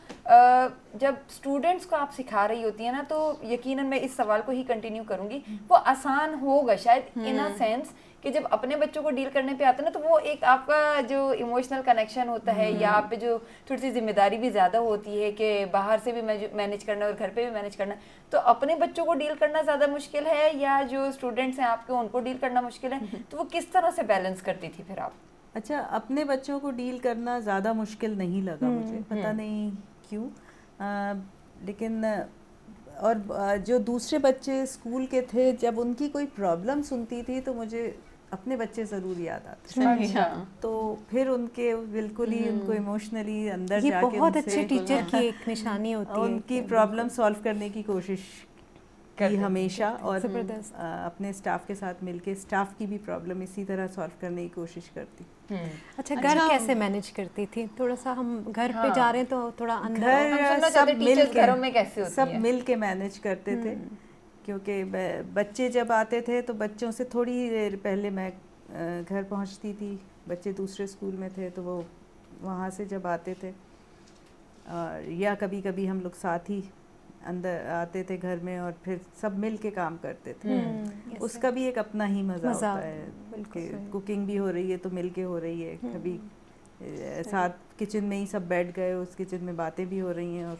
जब स्टूडेंट्स को आप सिखा रही होती है ना, तो यकीनन मैं इस सवाल को ही कंटिन्यू करूंगी, वो आसान होगा शायद इन अ सेंस कि जब अपने बच्चों को डील करने पे आते हैं ना, तो वो एक आपका जो इमोशनल कनेक्शन होता है, या आप पे जो थोड़ी सी जिम्मेदारी भी ज़्यादा होती है कि बाहर से भी मैनेज करना और घर पे भी मैनेज करना, तो अपने बच्चों को डील करना ज़्यादा मुश्किल है या जो स्टूडेंट्स हैं आपके उनको डील करना मुश्किल है? तो वो किस तरह से बैलेंस करती थी फिर आप? अच्छा, अपने बच्चों को डील करना ज़्यादा मुश्किल नहीं लगा मुझे, पता नहीं क्यों, लेकिन और जो दूसरे बच्चे स्कूल के थे, जब उनकी कोई प्रॉब्लम सुनती थी तो मुझे अपने बच्चे ज़रूर याद आते थे। तो फिर उनके बिल्कुल ही उनको इमोशनली अंदर ये जाके बहुत उनसे अच्छे टीचर की एक निशानी होती है, उनकी प्रॉब्लम सॉल्व करने की कोशिश की हमेशा, और अपने स्टाफ के साथ मिलके स्टाफ की भी प्रॉब्लम इसी तरह सॉल्व करने की कोशिश करती। अच्छा, घर कैसे मैनेज करती थी? थोड़ा सा हम घर पे जा रहे हैं तो थोड़ा अंदर घर सब मिल के, घरों में कैसे होती सब है? मिल के मैनेज करते थे, क्योंकि बच्चे जब आते थे तो बच्चों से थोड़ी देर पहले मैं घर पहुंचती थी, بچے دوسرے اسکول میں تھے تو وہ وہاں سے جب آتے تھے یا کبھی کبھی ہم لوگ ساتھ ہی اندر آتے تھے گھر میں اور پھر سب مل کے کام کرتے تھے. اس کا بھی ایک اپنا ہی مزہ ہوتا ہے کہ کوکنگ بھی ہو رہی ہے تو مل کے ہو رہی ہے, کبھی ساتھ کچن میں ہی سب بیٹھ گئے, اس کچن میں باتیں بھی ہو رہی ہیں اور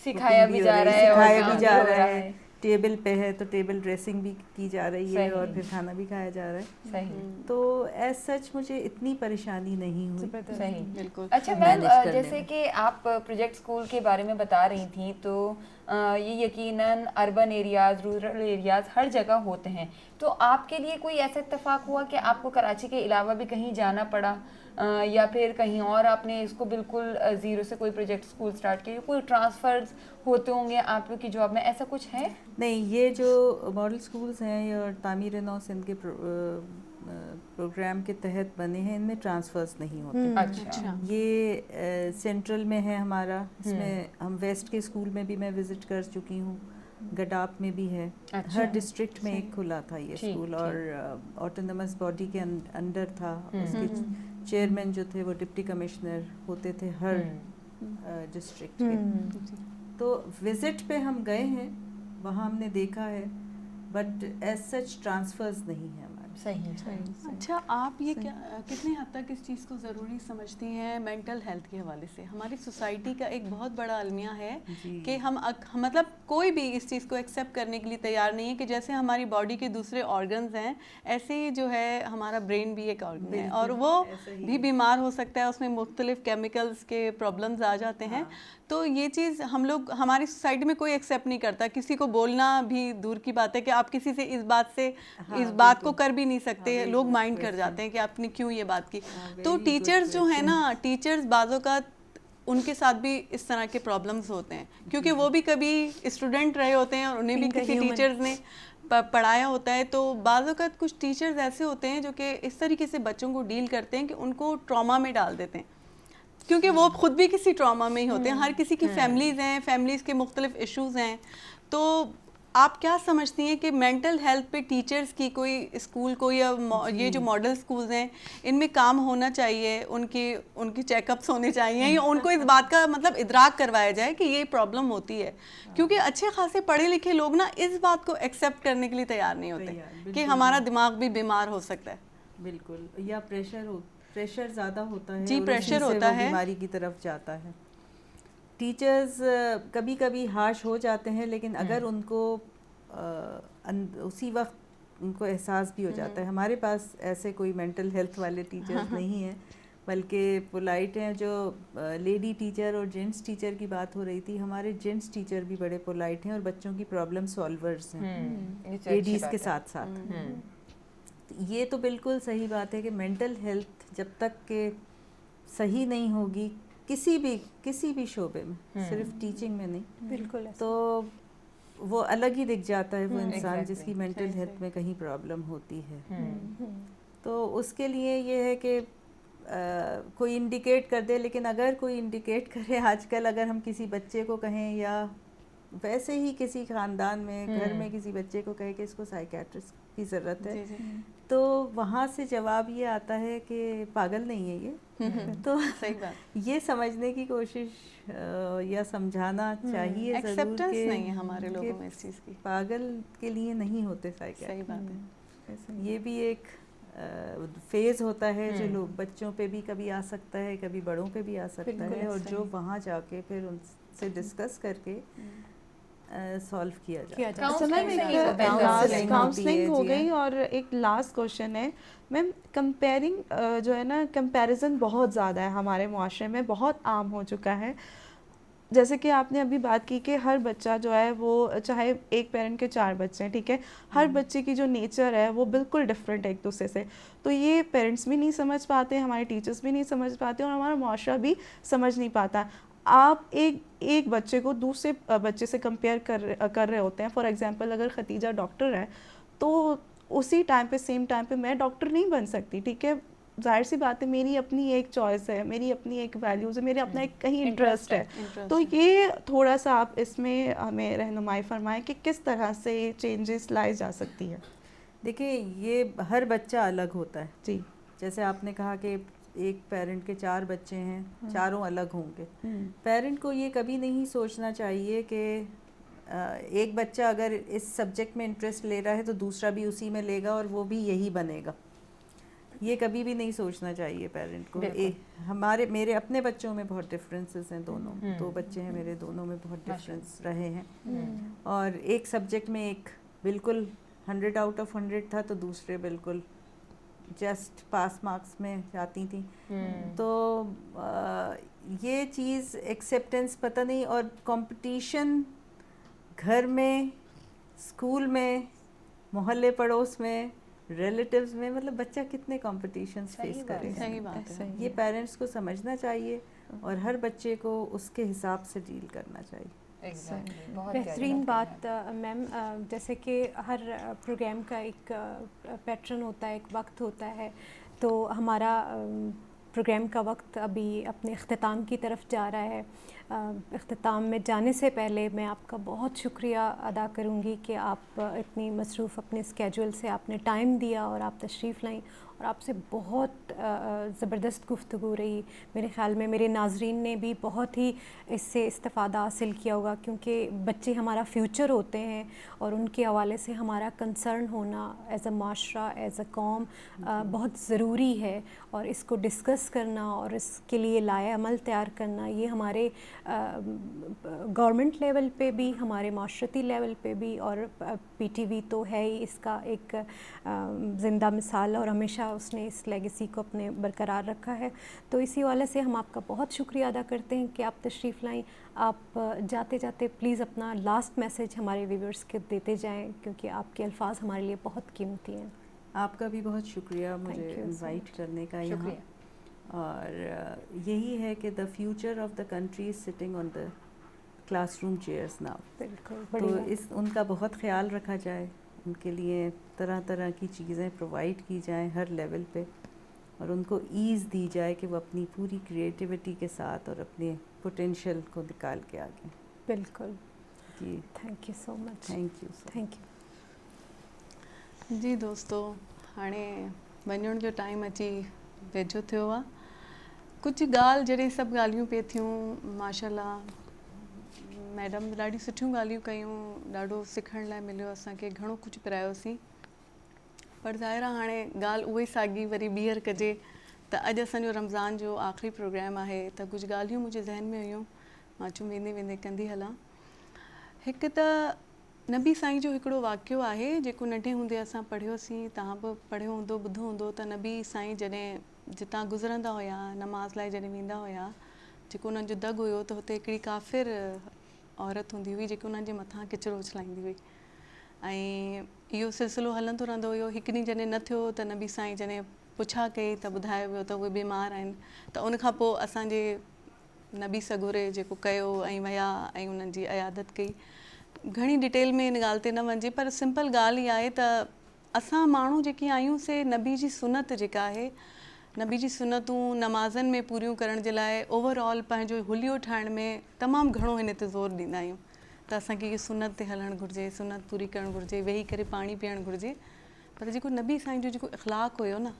سکھایا بھی جا رہا ہے, ٹیبل پہ ہے تو ٹیبل ڈریسنگ بھی کی جا رہی ہے اور پھر کھانا بھی کھایا جا رہا ہے. صحیح. تو ایز سچ مجھے اتنی پریشانی نہیں ہوئی. صحیح, بالکل. اچھا میم, جیسے کہ آپ پروجیکٹ اسکول کے بارے میں بتا رہی تھیں تو یہ یقیناً اربن ایریاز, رورل ایریاز ہر جگہ ہوتے ہیں, تو آپ کے لیے کوئی ایسا اتفاق ہوا کہ آپ کو کراچی کے علاوہ بھی کہیں جانا پڑا, یا پھر کہیں اور آپ نے اس کو بالکل زیرو سے کوئی پروجیکٹ اسکول اسٹارٹ کیا, کوئی ٹرانسفرز ہوتے ہوں گے آپ لوگ کی جاب میں, ایسا کچھ ہے؟ نہیں, یہ جو ماڈل اسکولز ہیں یا تعمیر نو سندھ کے پروگرام کے تحت بنے ہیں, ان میں ٹرانسفرز نہیں ہوتے. اچھا. یہ سینٹرل میں ہے ہمارا, اس میں ہم ویسٹ کے اسکول میں بھی میں وزٹ کر چکی ہوں, گڈاپ میں بھی ہے, ہر ڈسٹرکٹ میں ایک کھلا تھا یہ اسکول, اور آٹونومس باڈی کے انڈر تھا. اس کے چیئرمین جو تھے وہ ڈپٹی کمشنر ہوتے تھے ہر ڈسٹرکٹ کے. تو وزٹ پہ ہم گئے ہیں, وہاں ہم نے دیکھا ہے, بٹ ایز سچ ٹرانسفرز نہیں ہیں ہمارے. صحیح. اچھا, آپ یہ کتنے حد تک اس چیز کو ضروری سمجھتی ہیں مینٹل ہیلتھ کے حوالے سے؟ ہماری سوسائٹی کا ایک بہت بڑا المیہ ہے کہ ہم مطلب کوئی بھی اس چیز کو ایکسیپٹ کرنے کے لیے تیار نہیں ہے کہ جیسے ہماری باڈی کے دوسرے آرگنز ہیں ایسے ہی جو ہے ہمارا برین بھی ایک آرگن ہے, اور وہ بھی بیمار ہو سکتا ہے, اس میں مختلف کیمیکلز کے پرابلمز آ جاتے ہیں. تو یہ چیز ہم لوگ, ہماری سوسائٹی میں کوئی ایکسیپٹ نہیں کرتا. کسی کو بولنا بھی دور کی بات ہے کہ آپ کسی سے اس بات کو کر بھی نہیں سکتے, لوگ مائنڈ کر جاتے ہیں کہ آپ نے کیوں یہ بات کی. تو ٹیچرز جو ہیں نا, ٹیچرز بعض اوقات ان کے ساتھ بھی اس طرح کے پرابلمز ہوتے ہیں, کیونکہ وہ بھی کبھی اسٹوڈنٹ رہے ہوتے ہیں اور انہیں بھی کسی ٹیچرز نے پڑھایا ہوتا ہے. تو بعض اوقات کچھ ٹیچرز ایسے ہوتے ہیں جو کہ اس طریقے سے بچوں کو ڈیل کرتے ہیں کہ ان کو ٹراما میں ڈال دیتے ہیں, کیونکہ وہ خود بھی کسی ٹراما میں ہی ہوتے ہیں. ہر کسی کی فیملیز ہیں, فیملیز کے مختلف ایشوز ہیں. تو آپ کیا سمجھتی ہیں کہ مینٹل ہیلتھ پہ ٹیچرز کی کوئی اسکول کو یا یہ جو ماڈل اسکولز ہیں ان میں کام ہونا چاہیے, ان کی چیک اپس ہونے چاہیے, یا ان کو اس بات کا مطلب ادراک کروایا جائے کہ یہ پرابلم ہوتی ہے؟ کیونکہ اچھے خاصے پڑھے لکھے لوگ نا اس بات کو ایکسیپٹ کرنے کے لیے تیار نہیں ہوتے کہ ہمارا دماغ بھی بیمار ہو سکتا ہے. بالکل, یا پریشر زیادہ ہوتا ہے. جی, پریشر ہوتا ہے, بیماری کی طرف جاتا ہے. ٹیچرز کبھی کبھی ہارش ہو جاتے ہیں, لیکن اگر ان کو اسی وقت ان کو احساس بھی ہو جاتا ہے. ہمارے پاس ایسے کوئی مینٹل ہیلتھ والے ٹیچرز نہیں ہیں, بلکہ پولائٹ ہیں. جو لیڈی ٹیچر اور جینٹس ٹیچر کی بات ہو رہی تھی, ہمارے جینٹس ٹیچر بھی بڑے پولائٹ ہیں اور بچوں کی پرابلم سالورز ہیں لیڈیز کے ساتھ ساتھ. یہ تو بالکل صحیح بات ہے کہ مینٹل ہیلتھ جب تک کہ صحیح نہیں ہوگی کسی بھی شعبے میں, صرف ٹیچنگ میں نہیں, بالکل, تو وہ الگ ہی دکھ جاتا ہے وہ انسان جس کی مینٹل ہیلتھ میں کہیں پرابلم ہوتی ہے. تو اس کے لیے یہ ہے کہ کوئی انڈیکیٹ کر دے, لیکن اگر کوئی انڈیکیٹ کرے, آج کل اگر ہم کسی بچے کو کہیں یا ویسے ہی کسی خاندان میں گھر میں کسی بچے کو کہے کہ اس کو سائیکیٹرسٹ کی ضرورت ہے, تو وہاں سے جواب یہ آتا ہے کہ پاگل نہیں ہے یہ. تو یہ سمجھنے کی کوشش یا سمجھانا چاہیے ضرور کہ نہیں ہے ہمارے لوگوں میں اس چیز کی, پاگل کے لیے نہیں ہوتے سائیکیٹرسٹ. صحیح بات ہے. یہ بھی ایک فیز ہوتا ہے جو لوگ بچوں پہ بھی کبھی آ سکتا ہے, کبھی بڑوں پہ بھی آ سکتا ہے, اور جو وہاں جا کے پھر ان سے ڈسکس کر کے سالو کیا جاتا ہے. کاؤنسلنگ ہو گئی. اور ایک لاسٹ کوشچن ہے میم, کمپیرنگ جو ہے نا, کمپیریزن بہت زیادہ ہے ہمارے معاشرے میں, بہت عام ہو چکا ہے. جیسے کہ آپ نے ابھی بات کی کہ ہر بچہ جو ہے وہ, چاہے ایک پیرنٹ کے 4 بچے ہیں, ٹھیک ہے, ہر بچے کی جو نیچر ہے وہ بالکل ڈفرینٹ ہے ایک دوسرے سے. تو یہ پیرنٹس بھی نہیں سمجھ پاتے, ہمارے ٹیچرس بھی نہیں سمجھ پاتے, اور ہمارا معاشرہ بھی سمجھ نہیں پاتا. آپ ایک بچے کو دوسرے بچے سے کمپیئر کر رہے ہوتے ہیں. فار ایگزامپل, اگر ختیجہ ڈاکٹر ہے تو اسی ٹائم پہ, سیم ٹائم پہ میں ڈاکٹر نہیں بن سکتی, ٹھیک ہے. ظاہر سی بات ہے, میری اپنی ایک چوائس ہے, میری اپنی ایک ویلیوز ہے, میرا اپنا ایک کہیں انٹرسٹ ہے. تو یہ تھوڑا سا آپ اس میں ہمیں رہنمائی فرمائیں کہ کس طرح سے چینجز لائی جا سکتی ہے. دیکھیں, یہ ہر بچہ الگ ہوتا ہے. جی, جیسے آپ نے کہا کہ ایک پیرنٹ کے 4 بچے ہیں, چاروں الگ ہوں گے. پیرنٹ کو یہ کبھی نہیں سوچنا چاہیے کہ ایک بچہ اگر اس سبجیکٹ میں انٹرسٹ لے رہا ہے تو دوسرا بھی اسی میں لے گا اور وہ بھی یہی بنے گا. یہ کبھی بھی نہیں سوچنا چاہیے پیرنٹ کو. میرے اپنے بچوں میں بہت ڈفرینسز ہیں, دونوں 2 بچے ہیں میرے, دونوں میں بہت ڈفرینس رہے ہیں. اور ایک سبجیکٹ میں ایک بالکل 100 آؤٹ آف 100 تھا تو دوسرے بالکل جسٹ پاس مارکس میں جاتی تھیں. تو یہ چیز ایکسیپٹنس پتہ نہیں, اور کمپٹیشن گھر میں, اسکول میں, محلے پڑوس میں, ریلیٹیوز میں, مطلب بچہ کتنے کمپٹیشنس فیس کرے. صحیح بات ہے. یہ پیرنٹس کو سمجھنا چاہیے اور ہر بچے کو اس کے حساب سے ڈیل کرنا چاہیے. بہترین بات میم, جیسے کہ ہر پروگرام کا ایک پیٹرن ہوتا ہے, ایک وقت ہوتا ہے, تو ہمارا پروگرام کا وقت ابھی اپنے اختتام کی طرف جا رہا ہے. اختتام میں جانے سے پہلے میں آپ کا بہت شکریہ ادا کروں گی کہ آپ اتنی مصروف اپنے اسکیجول سے آپ نے ٹائم دیا اور آپ تشریف لائیں, اور آپ سے بہت زبردست گفتگو رہی. میرے خیال میں میرے ناظرین نے بھی بہت ہی اس سے استفادہ حاصل کیا ہوگا, کیونکہ بچے ہمارا فیوچر ہوتے ہیں اور ان کے حوالے سے ہمارا کنسرن ہونا ایز اے معاشرہ, ایز اے قوم بہت ضروری ہے. اور اس کو ڈسکس کرنا اور اس کے لیے لائحہ عمل تیار کرنا, یہ ہمارے گورنمنٹ لیول پہ بھی, ہمارے معاشرتی لیول پہ بھی, اور پی ٹی وی تو ہے ہی اس کا ایک زندہ مثال, اور ہمیشہ اس نے اس لیگیسی کو اپنے برقرار رکھا ہے. تو اسی حوالے سے ہم آپ کا بہت شکریہ ادا کرتے ہیں کہ آپ تشریف لائیں. آپ جاتے جاتے پلیز اپنا لاسٹ میسیج ہمارے ویورز کے دیتے جائیں, کیونکہ آپ کے الفاظ ہمارے لیے بہت قیمتی ہیں. آپ کا بھی بہت شکریہ مجھے انوائٹ کرنے کا یہاں. اور یہی ہے کہ the future of the country is sitting on the class room chairs now. بالکل, تو ان کا بہت خیال رکھا جائے, ان کے لیے طرح طرح کی چیزیں پرووائڈ کی جائیں ہر لیول پہ, اور ان کو ایز دی جائے کہ وہ اپنی پوری کریٹیوٹی کے ساتھ اور اپنے پوٹینشیل کو نکال کے آگے. بالکل جی, thank you so much. Thank you. Thank you. जी दोस्तो, हाणे वञण जो टाइम अची वेझो थियो आहे. कुझु ॻाल्हि जॾहिं सभु ॻाल्हियूं पिए थियूं, माशाल्लाह मैडम ॾाढी सुठियूं ॻाल्हियूं कयूं, ॾाढो सिखण लाइ मिलियो असांखे, घणो कुझु पिरायोसीं. पर ज़ाहिर आहे हाणे ॻाल्हि उहे साॻी वरी ॿीहर कजे त अॼु असांजो रमज़ान जो आख़िरी प्रोग्राम आहे, त कुझु ॻाल्हियूं मुंहिंजे ज़हन में हुयूं, मां चयो वेंदे वेंदे कंदी हलां. हिकु त नबी साईं जो हिकिड़ो वाक़ियो आहे जेको नंढे हूंदे असां पढ़ियोसीं, तव्हां बि पढ़ियो हूंदो, ॿुधो हूंदो, त नबी साईं जॾहिं जितां गुज़रंदा हुया, नमाज़ लाइ जॾहिं वेंदा हुया, जेको उन्हनि जो दॻ हुयो त हुते हिकिड़ी काफ़िर औरत हूंदी हुई जेकी उन्हनि जे मथां किचिरो उछलाईंदी हुई. ऐं इहो सिलसिलो हलंदो रहंदो हुयो. हिकु ॾींहुं जॾहिं न थियो त नबी साईं जॾहिं पुछा कई त ॿुधायो वियो त उहे बीमार आहिनि. त उनखां पोइ असांजे नबी सगोरे जेको कयो ऐं विया ऐं उन्हनि जी अयादत कई. घणी डिटेल में इन ॻाल्हि ते न वञिजे, पर सिंपल ॻाल्हि इहा आहे त असां माण्हू जेकी आहियूं से नबी जी सुनत जेका आहे, नबी जी सुनतूं नमाज़नि में पूरियूं करण जे लाइ ओवरऑल पंहिंजो हुलियो ठाहिण में तमामु घणो हिन ते ज़ोर ॾींदा आहियूं. त असांखे इहा सुनत ते हलणु घुरिजे, सुनत पूरी करणु घुरिजे, वेही करे पाणी पीअणु घुरिजे. पर जेको नबी साईं जो जेको इख़लाक़ हुयो न,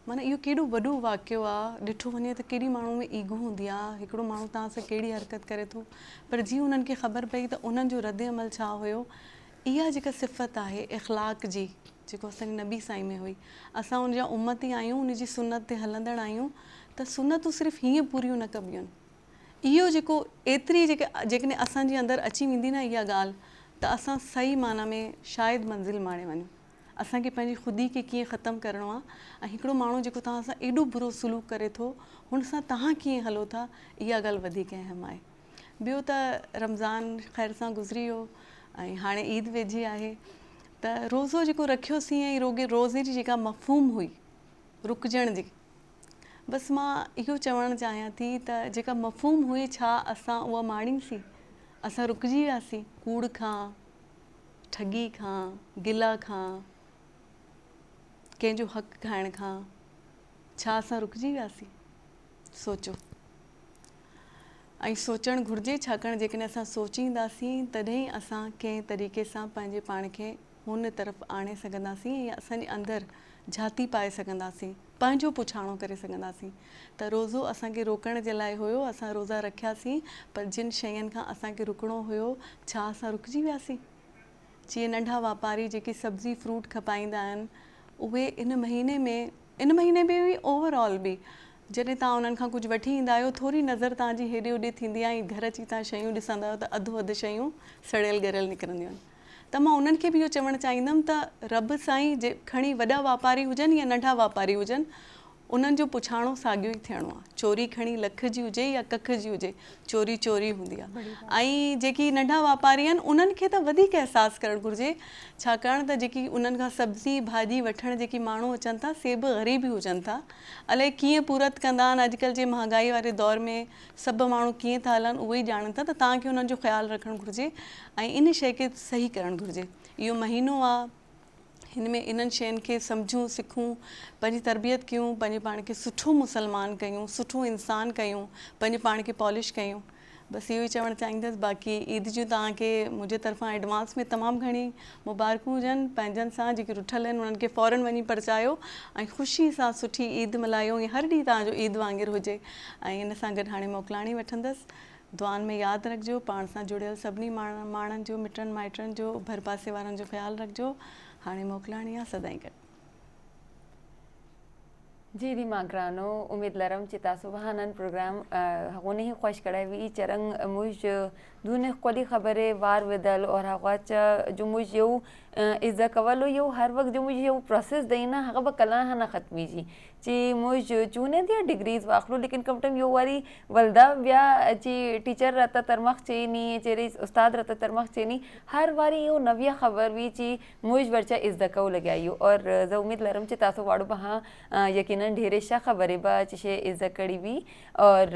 माना इहो केॾो वॾो वाक़ियो आहे. ॾिठो वञे त केॾी माण्हू में ईगो हूंदी आहे, हिकिड़ो माण्हू तव्हां सां कहिड़ी हरकत करे थो, पर जीअं उन्हनि खे ख़बर पई त उन्हनि जो रद्द अमल छा हुयो. इहा जेका सिफ़त आहे इख़लाक़ जी, जेको असांजे नबी साईं में हुई, असां उनजा उम्मती आहियूं, उनजी सुनत ते हलंदड़ आहियूं, त सुनतूं सिर्फ़ु हीअं पूरियूं न कबियूं आहिनि. इहो जेको एतिरी जेकॾहिं असांजे अंदरि अची वेंदी न इहा ॻाल्हि, त असां सही माना में शायदि मंज़िल माणे वञूं. असांखे पंहिंजी ख़ुदी खे कीअं ख़तमु करिणो आहे, ऐं हिकिड़ो माण्हू जेको तव्हां सां एॾो बुरो सलूक करे थो, हुन सां तव्हां कीअं हलो था, इहा ॻाल्हि वधीक अहम आहे. ॿियो त रमज़ान ख़ैर सां गुज़री वियो ऐं हाणे ईद वेझी आहे, त रोज़ो जेको रखियोसीं ऐं रोज़े जी जेका मफ़हूम हुई रुकजण जी, बसि मां इहो चवणु चाहियां थी त जेका मफ़हूम हुई छा असां उहा माणीसीं. असां रुकिजी वियासीं कूड़ खां, ठगी खां, गिला खां, कंहिंजो हक़ खाइण खां. छा असां रुकिजी वियासीं? सोचो. ऐं सोचणु घुरिजे, छाकाणि जेकॾहिं असां सोचींदासीं तॾहिं असां कंहिं तरीक़े सां पंहिंजे पाण खे हुन तरफ़ आणे सघंदासीं, या असांजे अंदरि जाती पाए सघंदासीं, पंहिंजो पुछाणो करे सघंदासीं। त रोज़ो असांखे रोकण जे लाइ हुयो, असां रोज़ा रखियासीं, पर जिन शयुनि खां असांखे रुकणो हुयो छा असां रुकिजी वियासीं? जीअं नंढा वापारी जेके सब्ज़ी फ्रूट खपाईंदा आहिनि, उहे इन महीने में बि ओवरऑल बि जॾहिं तव्हां उन्हनि खां कुझु वठी ईंदा आहियो, थोरी नज़र तव्हांजी हेॾे होॾे थींदी आहे, ऐं घर अची तव्हां शयूं ॾिसंदा आहियो त अधु शयूं सड़ियल ॻरियल निकिरंदियूं आहिनि। त मां उन्हनि खे बि इहो चवणु चाहींदमि त रब साईं जे खणी वॾा वापारी हुजनि या नंढा वापारी हुजनि, उन्हनि जो पुछाणो साॻियो ई थियणो आहे। चोरी खणी लख जी हुजे या कख जी हुजे, चोरी चोरी हूंदी आहे। ऐं जेकी नंढा वापारी आहिनि उन्हनि खे त वधीक अहसासु करणु घुरिजे, छाकाणि त जेकी उन्हनि खां सब्ज़ी भाॼी वठणु जेकी माण्हू अचनि था, से बि ग़रीब ई हुजनि था। अलाए कीअं पूरत कंदा आहिनि अॼुकल्ह जे महांगाई वारे दौर में, सभु माण्हू कीअं था हलनि उहे ई ॼाणनि था। त तव्हांखे उन्हनि जो ख़्यालु रखणु घुरिजे ऐं इन शइ खे सही करणु घुरिजे। इहो महीनो आहे, हिन में इन्हनि शयुनि खे सम्झूं, सिखूं, पंहिंजी तरबियत कयूं, पंहिंजे पाण खे सुठो मुसलमान कयूं, सुठो इंसान कयूं, पंहिंजे पाण खे पॉलिश कयूं। बसि इहो ई चवणु चाहींदसि। बाक़ी ईद जूं तव्हांखे मुंहिंजे तरफ़ां एडवांस में तमामु घणी मुबारकूं हुजनि। पंहिंजनि सां जेके रुठल आहिनि उन्हनि खे फ़ौरन वञी परचायो ऐं ख़ुशी सां सुठी ईद मल्हायो, ऐं हर ॾींहुं तव्हांजो ईद वांगुरु हुजे। ऐं इन सां गॾु हाणे मोकिलाणी वठंदसि। दुआनि में यादि रखिजो, पाण सां जुड़ियल सभिनी माण्हुनि जो, मिटनि माइटनि जो, भर पासे वारनि जो ख़्यालु रखिजो। हाणे मोकिलाणी आहे, सदाईं गॾु। जी दी मागरानो उम्मीद लरम चिता सुबहानन प्रोग्राम होने ही खुश कड़े वी चरंग मुझ दूने कोली खबरें वार विदल और हवाच जो मुझ यो इज़्ज़त कवलो यो हर वक्त जो मुझ यो प्रोसेस देना हक़ब कला है ना ख़त्मी जी मुझ चूने दिया डिग्रीज वाखलो, लेकिन कम टाइम यो वारी वल्दा व्या ची टीचर रहता तरमख चेनी चेरी उस्ताद रहता तरमख चेनी हर वारी यो नविया खबर भी ची मुझ वर्चा इज़्ज़त कव लगे आयो। और ज उम्मीद लरम ची तासो वाड़ो बहा यकीनन ढेरे शा खबरें बा चिशे इज़्ज़त कड़ी भी और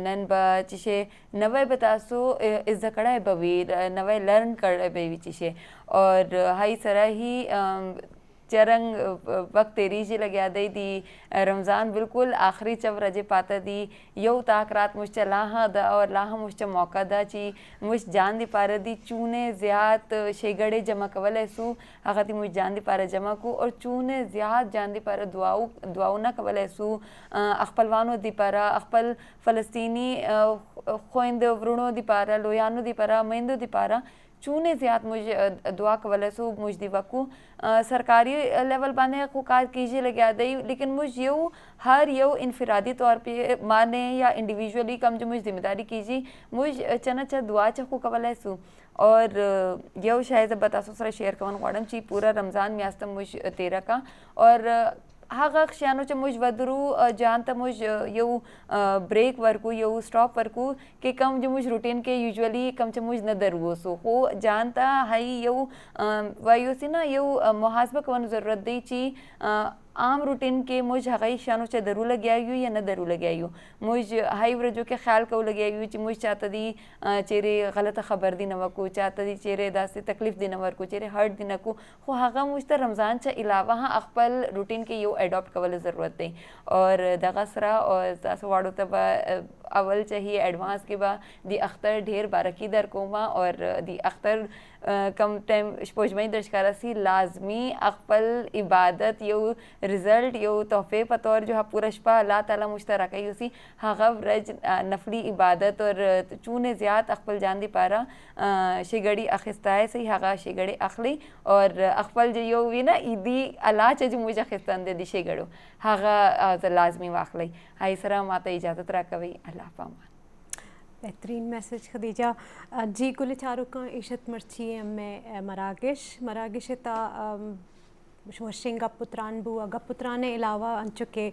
नन बा चिशे नवे बतासो इज़्ज़त कड़ा बवीर नवे लर्न कर बेवी चिशे और हाई सरा ही चरंग वक्त तेरी जी लग्या दई दी रमज़ान बिल्कुल आखिरी चव रजे पाता दी यो ताक रात मुझ लाहा दा और लाहा मुझ मौका दा ची मुझ जान दी पार दी चूने ज़्याद शेगड़े जमा कवल ऐसू अगती मुझ जान दी पार जमा को और चूने ज़्याद जान दी पार दुआऊ ना कवल ऐसू अखपलवानो दी पारा अखपल फ़लस्तीनी खोइंद वरुणो दी पारा लोयानो दी पारा महिंदो दी पारा चूने ज़्यादा मुझे दुआ कवलसो मुझ दिवकू सरकारी लेवल बाने को कार कीजिए लगे आ दई, लेकिन मुझ यो हर यो इनफरादी तौर पे माने या इंडिविजुअली कम जो मुझ जिम्मेदारी कीजिए मुझ चना चा दुआ चखो कवलसो और यो शायद बतासो सर शेयर कवन वाड़म ची पूरा रमज़ान में आस्तम मुझ 13 का और हाँ क्षानो च मुझ वदरू जान त मुझ यो ब्रेक वर्कू यो स्टॉप वर्कू के कम जो मुझ रूटीन के यूजुअली कम च मुझ न दरुओ सो हो जानता हाई यो वायु सी ना यो मुहासबा कवन ज़रूरत दी ची आम रूटीन के मुझ हगाई शानो च दरू लगे आयु या न दरू लगे आयु मुझ हाई वरजो के ख्याल कव लगे आयु ची मुझ चाहता दी चेरे गलत खबर दी नवको चाहता दी चेरे दासे तकलीफ दी नवरको चेरे हर्ट दी नको हो हागा मुझ त रमज़ान च अलावा हाँ अखपल रूटीन के यो एडॉप्ट कवल ज़रूरत दी और दगसरा और तासो वाड़ो तबा अवल चाहिए एडवांस के बा दी अख्तर ढेर बारकी दर कोमा और दी अख्तर कम टाइम पोजमई दर्शकारा सी लाजमी अखपल इबादत यो रिज़ल्ट यो तोहफे पतौर जो हा पूरा शपा अल्लाह ताला मुश्तरक है यूसी हगव रज नफली इबादत और चूने ज़्यादा अखपल जान दी पारा शिगड़ी अखिस्ताए से हगा शिगड़े अखली और अखपल जो यो भी ना ईदी अल्लाह च जो मुझे अखिस्तान दे दी शिगड़ो हगा लाजमी वाखली हाई सरा माता इजाज़त रखवी अल्लाह पामा। बेहतरीन मैसेज खदीजा जी कुल चारुका इशत मर्ची में मरागिश ता वशिंग गपुत्राने अलावा अंचुके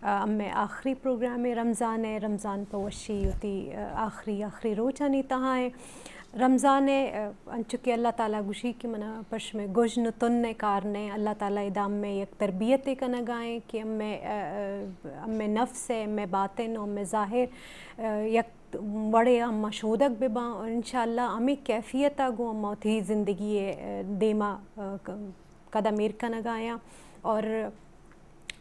अम्मे आखिरी प्रोग्राम है रमज़ान पवशी होती आखिरी रोचानी तहाँ है रमज़ान अंचुके अल्लाह ताला गुशी की मना पश में गुजन तुन्ने कारने अल्लाह ताला इदाम में एक तरबियत का नगाएं कि अम्मे नफ्स है अम्मे बातिन अम्मे ज़ाहिर एक बड़े अम्मा शोदक बेबा और इंशाअल्लाह अमी कैफियत गो अम्मा थी ज़िंदगी देमा कदमीर का नगाया और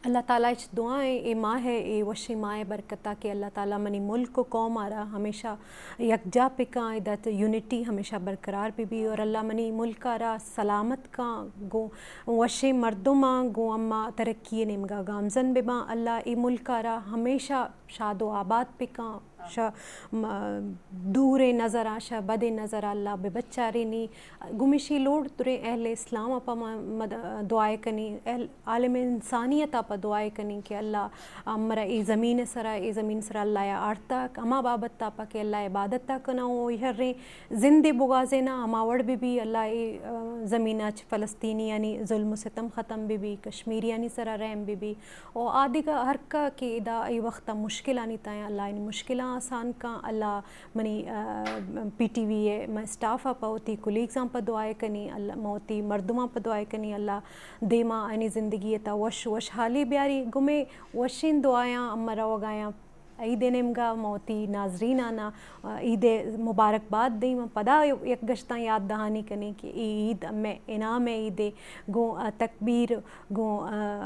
अल्लाह ताला इच दुआएं ए माह है ए वशी माह बरकता कि अल्लाह ताला मनी मुल्क को कौम आ रहा हमेशा यकजा पिका इदत यूनिटी हमेशा बरकरार भी और अल्लाह मनी मुल्क आ रहा सलामत का गो वशी मर्दुमा गो अम्मा तरक्की निमगा गामजन बेबा अल्लाह ए मुल्क आ रहा हमेशा शादो आबाद पिका शा दूर नज़र आशा बद नज़र अल्लाह बेबच्चारी नी गुमिशी लोड तुरे अहले इस्लाम अपा दुआए कनी आलम इंसानियत अपा दुआए कनी कि अल्लाह अमरा ए ज़मीन सरा अल्लाह या आर्ता अमा बाबत तापा कि अल्लाह इबादत ता कना हो यहरे जिंदे बुगाजे ना अमावड़ भी अल्लाह ए ज़मीना च फ़लस्तीनी यानी जुल्म सितम ख़त्म भी कश्मीर यानी सरा रहम भी और आदि का हर का कि इदा ए वक्त मुश्किल आनी ताया अल्लाह इन मुश्किल आसान का अल्लाह मनी PTV मैं स्टाफ आप होती कुलीग्स आप दुआए कनी अल्लाह मोती मर्दुमा पर दुआए कनी अल्लाह देमा आनी ज़िंदगी ता वश हाली ब्यारी गुमे वशिन दुआयां अमरा वगाया ईद निमगा मोती नाजरीन आना ईद मुबारकबाद दी मैं पदा एक गश्ता याद दहानी कनी कि ईद में इनाम है ईद गो तकबीर गो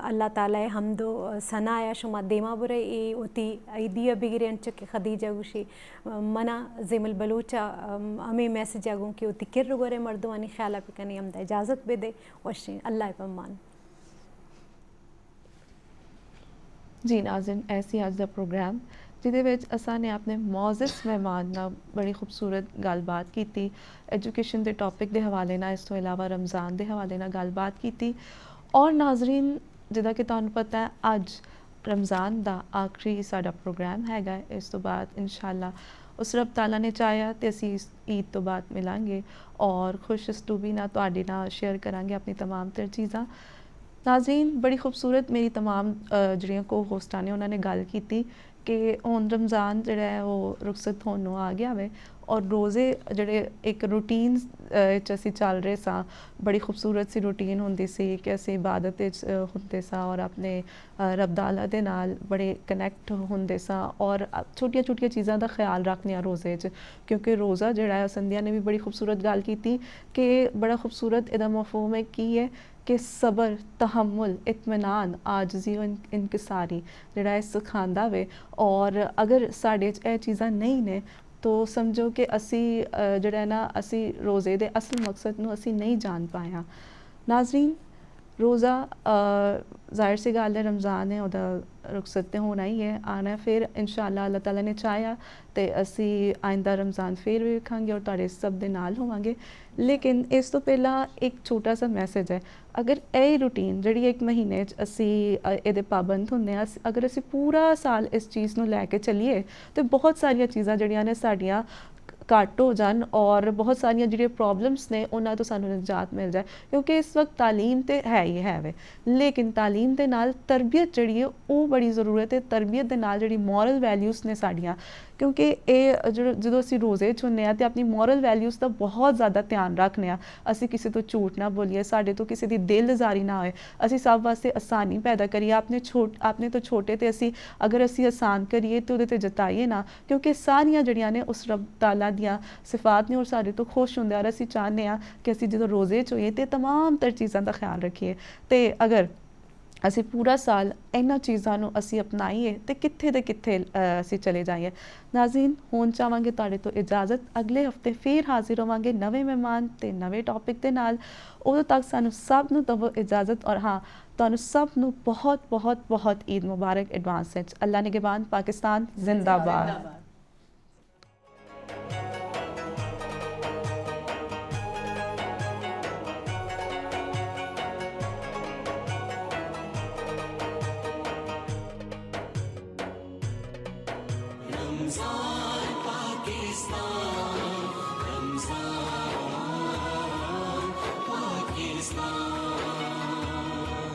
अल्लाह ताला हमदो सनाया शुमा देमा बुरे ए होती ईदिया बिगरे अंच के खदीजा गुशी मना जिमल बलूचा हमें मैसेज आगूँ कि होती किर गोरे मर्दवानी ख्याल पे कनी हम इजाज़त बे दे वशी अल्लाह पमान जी नाज़रीन ऐसी आज दा प्रोग्राम ਜਿਹਦੇ ਵਿੱਚ ਅਸਾਂ ਨੇ ਆਪਣੇ ਮੌਜ਼ਜ਼ ਮਹਿਮਾਨ ਨਾਲ ਬੜੀ ਖੂਬਸੂਰਤ ਗੱਲਬਾਤ ਕੀਤੀ ਐਜੂਕੇਸ਼ਨ ਦੇ ਟੌਪਿਕ ਦੇ ਹਵਾਲੇ ਨਾਲ ਇਸ ਤੋਂ ਇਲਾਵਾ ਰਮਜ਼ਾਨ ਦੇ ਹਵਾਲੇ ਨਾਲ ਗੱਲਬਾਤ ਕੀਤੀ ਔਰ ਨਾਜ਼ਰੀਨ ਜਿੱਦਾਂ ਕਿ ਤੁਹਾਨੂੰ ਪਤਾ ਹੈ ਅੱਜ ਰਮਜ਼ਾਨ ਦਾ ਆਖਰੀ ਸਾਡਾ ਪ੍ਰੋਗਰਾਮ ਹੈਗਾ ਇਸ ਤੋਂ ਬਾਅਦ ਇਨਸ਼ਾਅੱਲਾ ਉਸ ਰੱਬ ਤਾਲਾ ਨੇ ਚਾਹਿਆ ਤੇ ਅਸੀਂ ਇਸ ਈਦ ਤੋਂ ਬਾਅਦ ਮਿਲਾਂਗੇ ਔਰ ਖੁਸ਼ਅਸਲੂਬੀ ਨਾਲ ਤੁਹਾਡੇ ਨਾਲ ਸ਼ੇਅਰ ਕਰਾਂਗੇ ਆਪਣੀ तमाम तर ਚੀਜ਼ਾਂ नाज़रीन बड़ी खूबसूरत मेरी तमाम ਜਿਹੜੀਆਂ ਕੋ ਹੋਸਟਾਂ ਨੇ ਉਹਨਾਂ ਨੇ ਗੱਲ ਕੀਤੀ ਕਿ ਹੁਣ ਰਮਜ਼ਾਨ ਜਿਹੜਾ ਹੈ ਉਹ ਰੁਖਸਤ ਹੋਣ ਨੂੰ ਆ ਗਿਆ ਵੇ ਔਰ ਰੋਜ਼ੇ ਜਿਹੜੇ ਇੱਕ ਰੂਟੀਨ ਵਿੱਚ ਅਸੀਂ ਚੱਲ ਰਹੇ ਸਾਂ ਬੜੀ ਖੂਬਸੂਰਤ ਸੀ ਰੂਟੀਨ ਹੁੰਦੀ ਸੀ ਕਿ ਅਸੀਂ ਇਬਾਦਤ ਵਿੱਚ ਹੁੰਦੇ ਸਾਂ ਔਰ ਆਪਣੇ ਰੱਬ ਤਾਲਾ ਦੇ ਨਾਲ ਬੜੇ ਕਨੈਕਟ ਹੁੰਦੇ ਸਾਂ ਔਰ ਛੋਟੀਆਂ ਛੋਟੀਆਂ ਚੀਜ਼ਾਂ ਦਾ ਖਿਆਲ ਰੱਖਦੇ ਰੋਜ਼ੇ 'ਚ ਕਿਉਂਕਿ ਰੋਜ਼ਾ ਜਿਹੜਾ ਹੈ ਸੰਧਿਆ ਨੇ ਵੀ ਬੜੀ ਖੂਬਸੂਰਤ ਗੱਲ ਕੀਤੀ ਕਿ ਬੜਾ ਖੂਬਸੂਰਤ ਇਹਦਾ ਮਫਹੂਮ ਹੈ ਕੀ ਹੈ कि सबर तहम्मुल इत्मीनान आजजी इनकिसारी ਜਿਹੜਾ ਇਹ ਸਿਖਾਉਂਦਾ ਵੇ ਔਰ ਅਗਰ ਸਾਡੇ 'ਚ ਇਹ ਚੀਜ਼ਾਂ ਨਹੀਂ ਨੇ तो समझो कि असी ਜਿਹੜਾ ਨਾ ਅਸੀਂ ਰੋਜ਼ੇ ਦੇ ਅਸਲ ਮਕਸਦ ਨੂੰ ਅਸੀਂ ਨਹੀਂ ਜਾਣ ਪਾਇਆ ਨਾਜ਼ਰੀਨ रोज़ा ज़ाहिर सी गल है रमज़ान है ਉਹਦਾ रुखसत ते होना ही है आना फिर इंशाअल्लाह अल्लाह ताला ने चाहया तो असी आइंदा रमज़ान फिर भी वेखांगे और तुहाडे सब दे नाल होवांगे लेकिन इस तो पहला एक छोटा सा मैसेज है अगर यही रूटीन जिहड़ी एक महीने च असी इहदे पाबंद हुंदे आ अगर असी पूरा साल इस चीज़ नूं लैके चलीए तो बहुत सारियां चीज़ां जिहड़ियां ने साडियां घट हो जान और बहुत सारिया जी प्रॉब्लम्स ने उन्होंने तो सानू निजात मिल जाए क्योंकि इस वक्त तालीम तो है ही है वे लेकिन तालीम के नाल तरबियत जी है वो बड़ी ज़रूरत है तरबियत के नाल जी मॉरल वैल्यूज़ ने साड़ियाँ क्योंकि ये जो असी रोज़े च हुंदे तो अपनी मॉरल वैल्यूज़ का बहुत ज़्यादा ध्यान रखने असी किसी तो झूठ ना बोलीए साढ़े तो किसी की दिल आज़ारी ना होए असी सब वास्ते आसानी पैदा करिए अपने तो छोटे तो असी अगर असी आसान करिए तो उहदे ते जताइए ना क्योंकि सारियां जड़ियां ने उस रब ताला दियां सिफात ने और साढ़े तो खुश होंदे और असी चाहते हैं कि असी जो रोज़े च होइए तो तमाम तर चीज़ों का ख्याल रखिए तो अगर ਅਸੀਂ पूरा साल ਇਹਨਾਂ ਚੀਜ਼ਾਂ ਨੂੰ ਅਸੀਂ ਅਪਣਾਈਏ ਤੇ ਕਿੱਥੇ ਦੇ ਕਿੱਥੇ ਅਸੀਂ ਚਲੇ ਜਾਈਏ ਨਾਜ਼ਰੀਨ ਹੁਣ ਚਾਹਾਂਗੇ ਤੁਹਾਡੇ ਤੋਂ ਇਜਾਜ਼ਤ ਅਗਲੇ ਹਫਤੇ ਫਿਰ ਹਾਜ਼ਰ ਹੋਵਾਂਗੇ ਨਵੇਂ ਮਹਿਮਾਨ ਤੇ ਨਵੇਂ ਟੌਪਿਕ ਦੇ ਨਾਲ ਉਦੋਂ ਤੱਕ ਸਾਨੂੰ ਸਭ ਨੂੰ ਦਵੋ ਇਜਾਜ਼ਤ ਔਰ ਹਾਂ ਤੁਹਾਨੂੰ ਸਭ ਨੂੰ ਬਹੁਤ ਬਹੁਤ ਬਹੁਤ ਈਦ ਮੁਬਾਰਕ ਐਡਵਾਂਸ ਵਿੱਚ ਅੱਲਾ ਨਿਗਹਿਬਾਨ ਪਾਕਿਸਤਾਨ ਜ਼ਿੰਦਾਬਾਦ रमज़ान